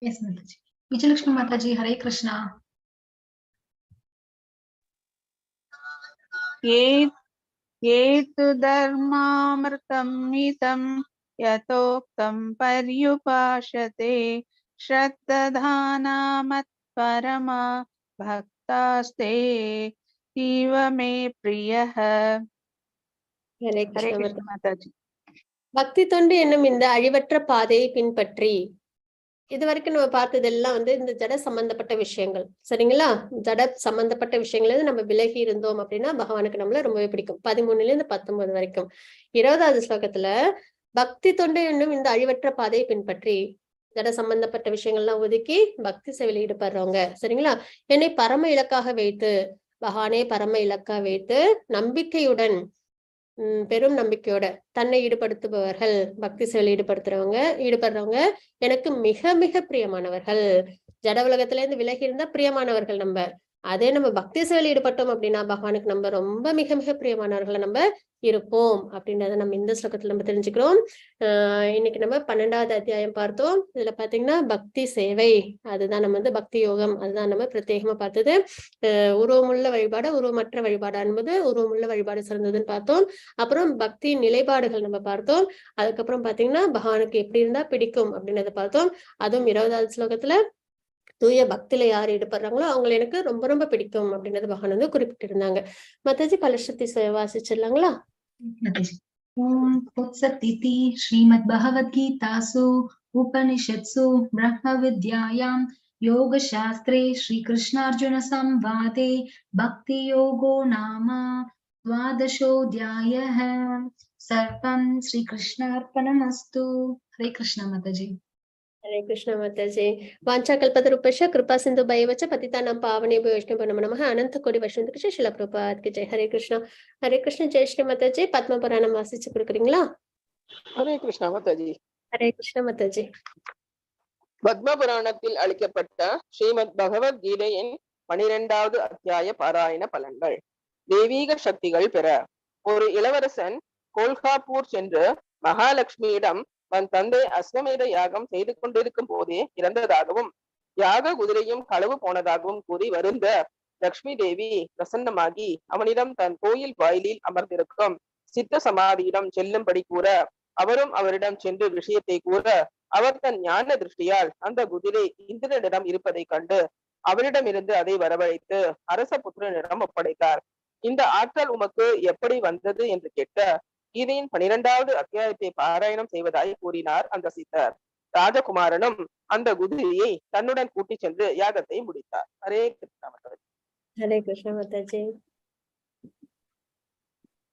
Yes, Mataji. Vijayalakshmi Mataji, Hare Krishna. ये तु धर्मामृतं हितं यथोक्तं पर्युपासते श्रद्धाना मत्परमा भक्तास्ते तीव मे प्रियः. ஹரே हरे கிருஷ்ண कृष्ण माताजी. பக்தி தொண்டு என்னும் இந்த அழிவற்ற பாதையை பின்பற்றி இது வரைக்கும் நம்ம பார்த்ததெல்லாம் வந்து இந்த ஜட சம்பந்தப்பட்ட விஷயங்கள், சரிங்களா? ஜட சம்பந்தப்பட்ட விஷயங்கள் நம்ம விலகி இருந்தோம் அப்படின்னா பகவானுக்கு நம்மள ரொம்பவே பிடிக்கும். 13-19 வரைக்கும். 20வது ஸ்லோகத்துல பக்தி தொண்டு என்னும் இந்த அழிவற்ற பாதையை பின்பற்றி ஜட சம்பந்தப்பட்ட விஷயங்கள்லாம் ஒதுக்கி பக்தி சேவையில் ஈடுபடுறவங்க, சரிங்களா, என்னை பரம இலக்காக வைத்து, பகவானே பரம இலக்கா வைத்து நம்பிக்கையுடன் பெரும் நம்பிக்கையோட தன்னை ஈடுபடுத்துபவர்கள், பக்தி சேவையில் ஈடுபடுறவங்க எனக்கு மிக மிக பிரியமானவர்கள். ஜட உலகத்துல இருந்து விலகி இருந்தா பிரியமானவர்கள் நம்ம, அதே நம்ம பக்தி சேவையில் ஈடுபட்டோம் அப்படின்னா பகவானுக்கு நம்ம ரொம்ப மிக மிக பிரியமானவர்களை நம்ம இருப்போம் அப்படின்றத நம்ம இந்த ஸ்லோகத்துல நம்ம தெரிஞ்சுக்கிறோம். இன்னைக்கு நம்ம 12வது அத்தியாயம் பார்த்தோம். இதுல பாத்தீங்கன்னா பக்தி சேவை அதுதான் நம்ம வந்து பக்தி யோகம் அதுதான் நம்ம பிரத்யேகமா பார்த்தது. உருவமுள்ள வழிபாடு உருவமற்ற வழிபாடு என்பது உருவமுள்ள வழிபாடு சிறந்ததுன்னு பார்த்தோம். அப்புறம் பக்தி நிலைப்பாடுகள் நம்ம பார்த்தோம். அதுக்கப்புறம் பாத்தீங்கன்னா பகவானுக்கு எப்படி இருந்தா பிடிக்கும் அப்படின்றத பார்த்தோம். அதுவும் 20வது ஸ்லோகத்துல தூய பக்தியில யார் ஈடுபடுறாங்களோ அவங்களை எனக்கு ரொம்ப ரொம்ப பிடிக்கும் அப்படின்றது பகவான் வந்து குறிப்பிட்டிருந்தாங்க. மாதாஜி கலசத்தை வாசிச்சிடலாங்களா? ॐ तत्सदिति श्रीमद्भगवद्गीतासु उपनिषत्सु ब्रह्मविद्यायां योगशास्त्रे श्रीकृष्णार्जुनसंवादे भक्तियोगो नाम द्वादशोऽध्यायः। सर्वं श्रीकृष्णार्पणमस्तु। हरे कृष्ण माताजी। हरे कृष्ण माताजी। वाञ्छाकल्पतरुभ्यश्च कृपा सिन्धुभ्यैव च पतितानां पावनेभ्यो वैष्णवेभ्यो नमो नमः। अनंत कोटि वैष्णव कृष्ण शिला प्रभुपाद की जय। हरे कृष्ण जय श्री माताजी। पद्म पुराणம் வாசிச்சு கொடுக்குறீங்களா? ஹரே கிருஷ்ணா மாதாஜி. हरे कृष्ण माताजी। பத்ம புராணத்தில் அளிக்கப்பட்ட ஸ்ரீமத் பகவத்கீதையின் 12வது அத்தியாய பாராயண பலன்கள். தெய்வீக சக்திகள் பெற. ஒரு இளவரசன் கோல்காப்பூர் சென்று மகாலட்சுமியிடம் தன் தந்தை அஸ்வமேத யாகம் செய்து கொண்டிருக்கும் போதே இறந்ததாகவும் யாக குதிரையும் களவு போனதாகவும் கூறி வருந்த லக்ஷ்மி தேவி பிரசன்னமாகி அவனிடம் தன் கோயில் வாயிலில் அமர்ந்திருக்கும் சித்த சமாதியிடம் செல்லும்படி கூற அவரும் அவரிடம் சென்று விஷயத்தை கூற அவர் தன் ஞான திருஷ்டியால் அந்த குதிரை இந்திரனிடம் இருப்பதை கண்டு அவரிடமிருந்து அதை வரவழைத்து அரச புத்திரனிடம் ஒப்படைத்தார். இந்த ஆற்றல் உமக்கு எப்படி வந்தது என்று கேட்க கீதையின் 12வது அத்தியாயத்தை பாராயணம் செய்வதாய் கூறினார் அந்த சித்தர். ராஜகுமாரனும் அந்த குதிரையை தன்னுடன் கூட்டிச் சென்று யாகத்தை முடித்தார். ஹரே கிருஷ்ண மாதாஜி. हरे कृष्ण माताजी।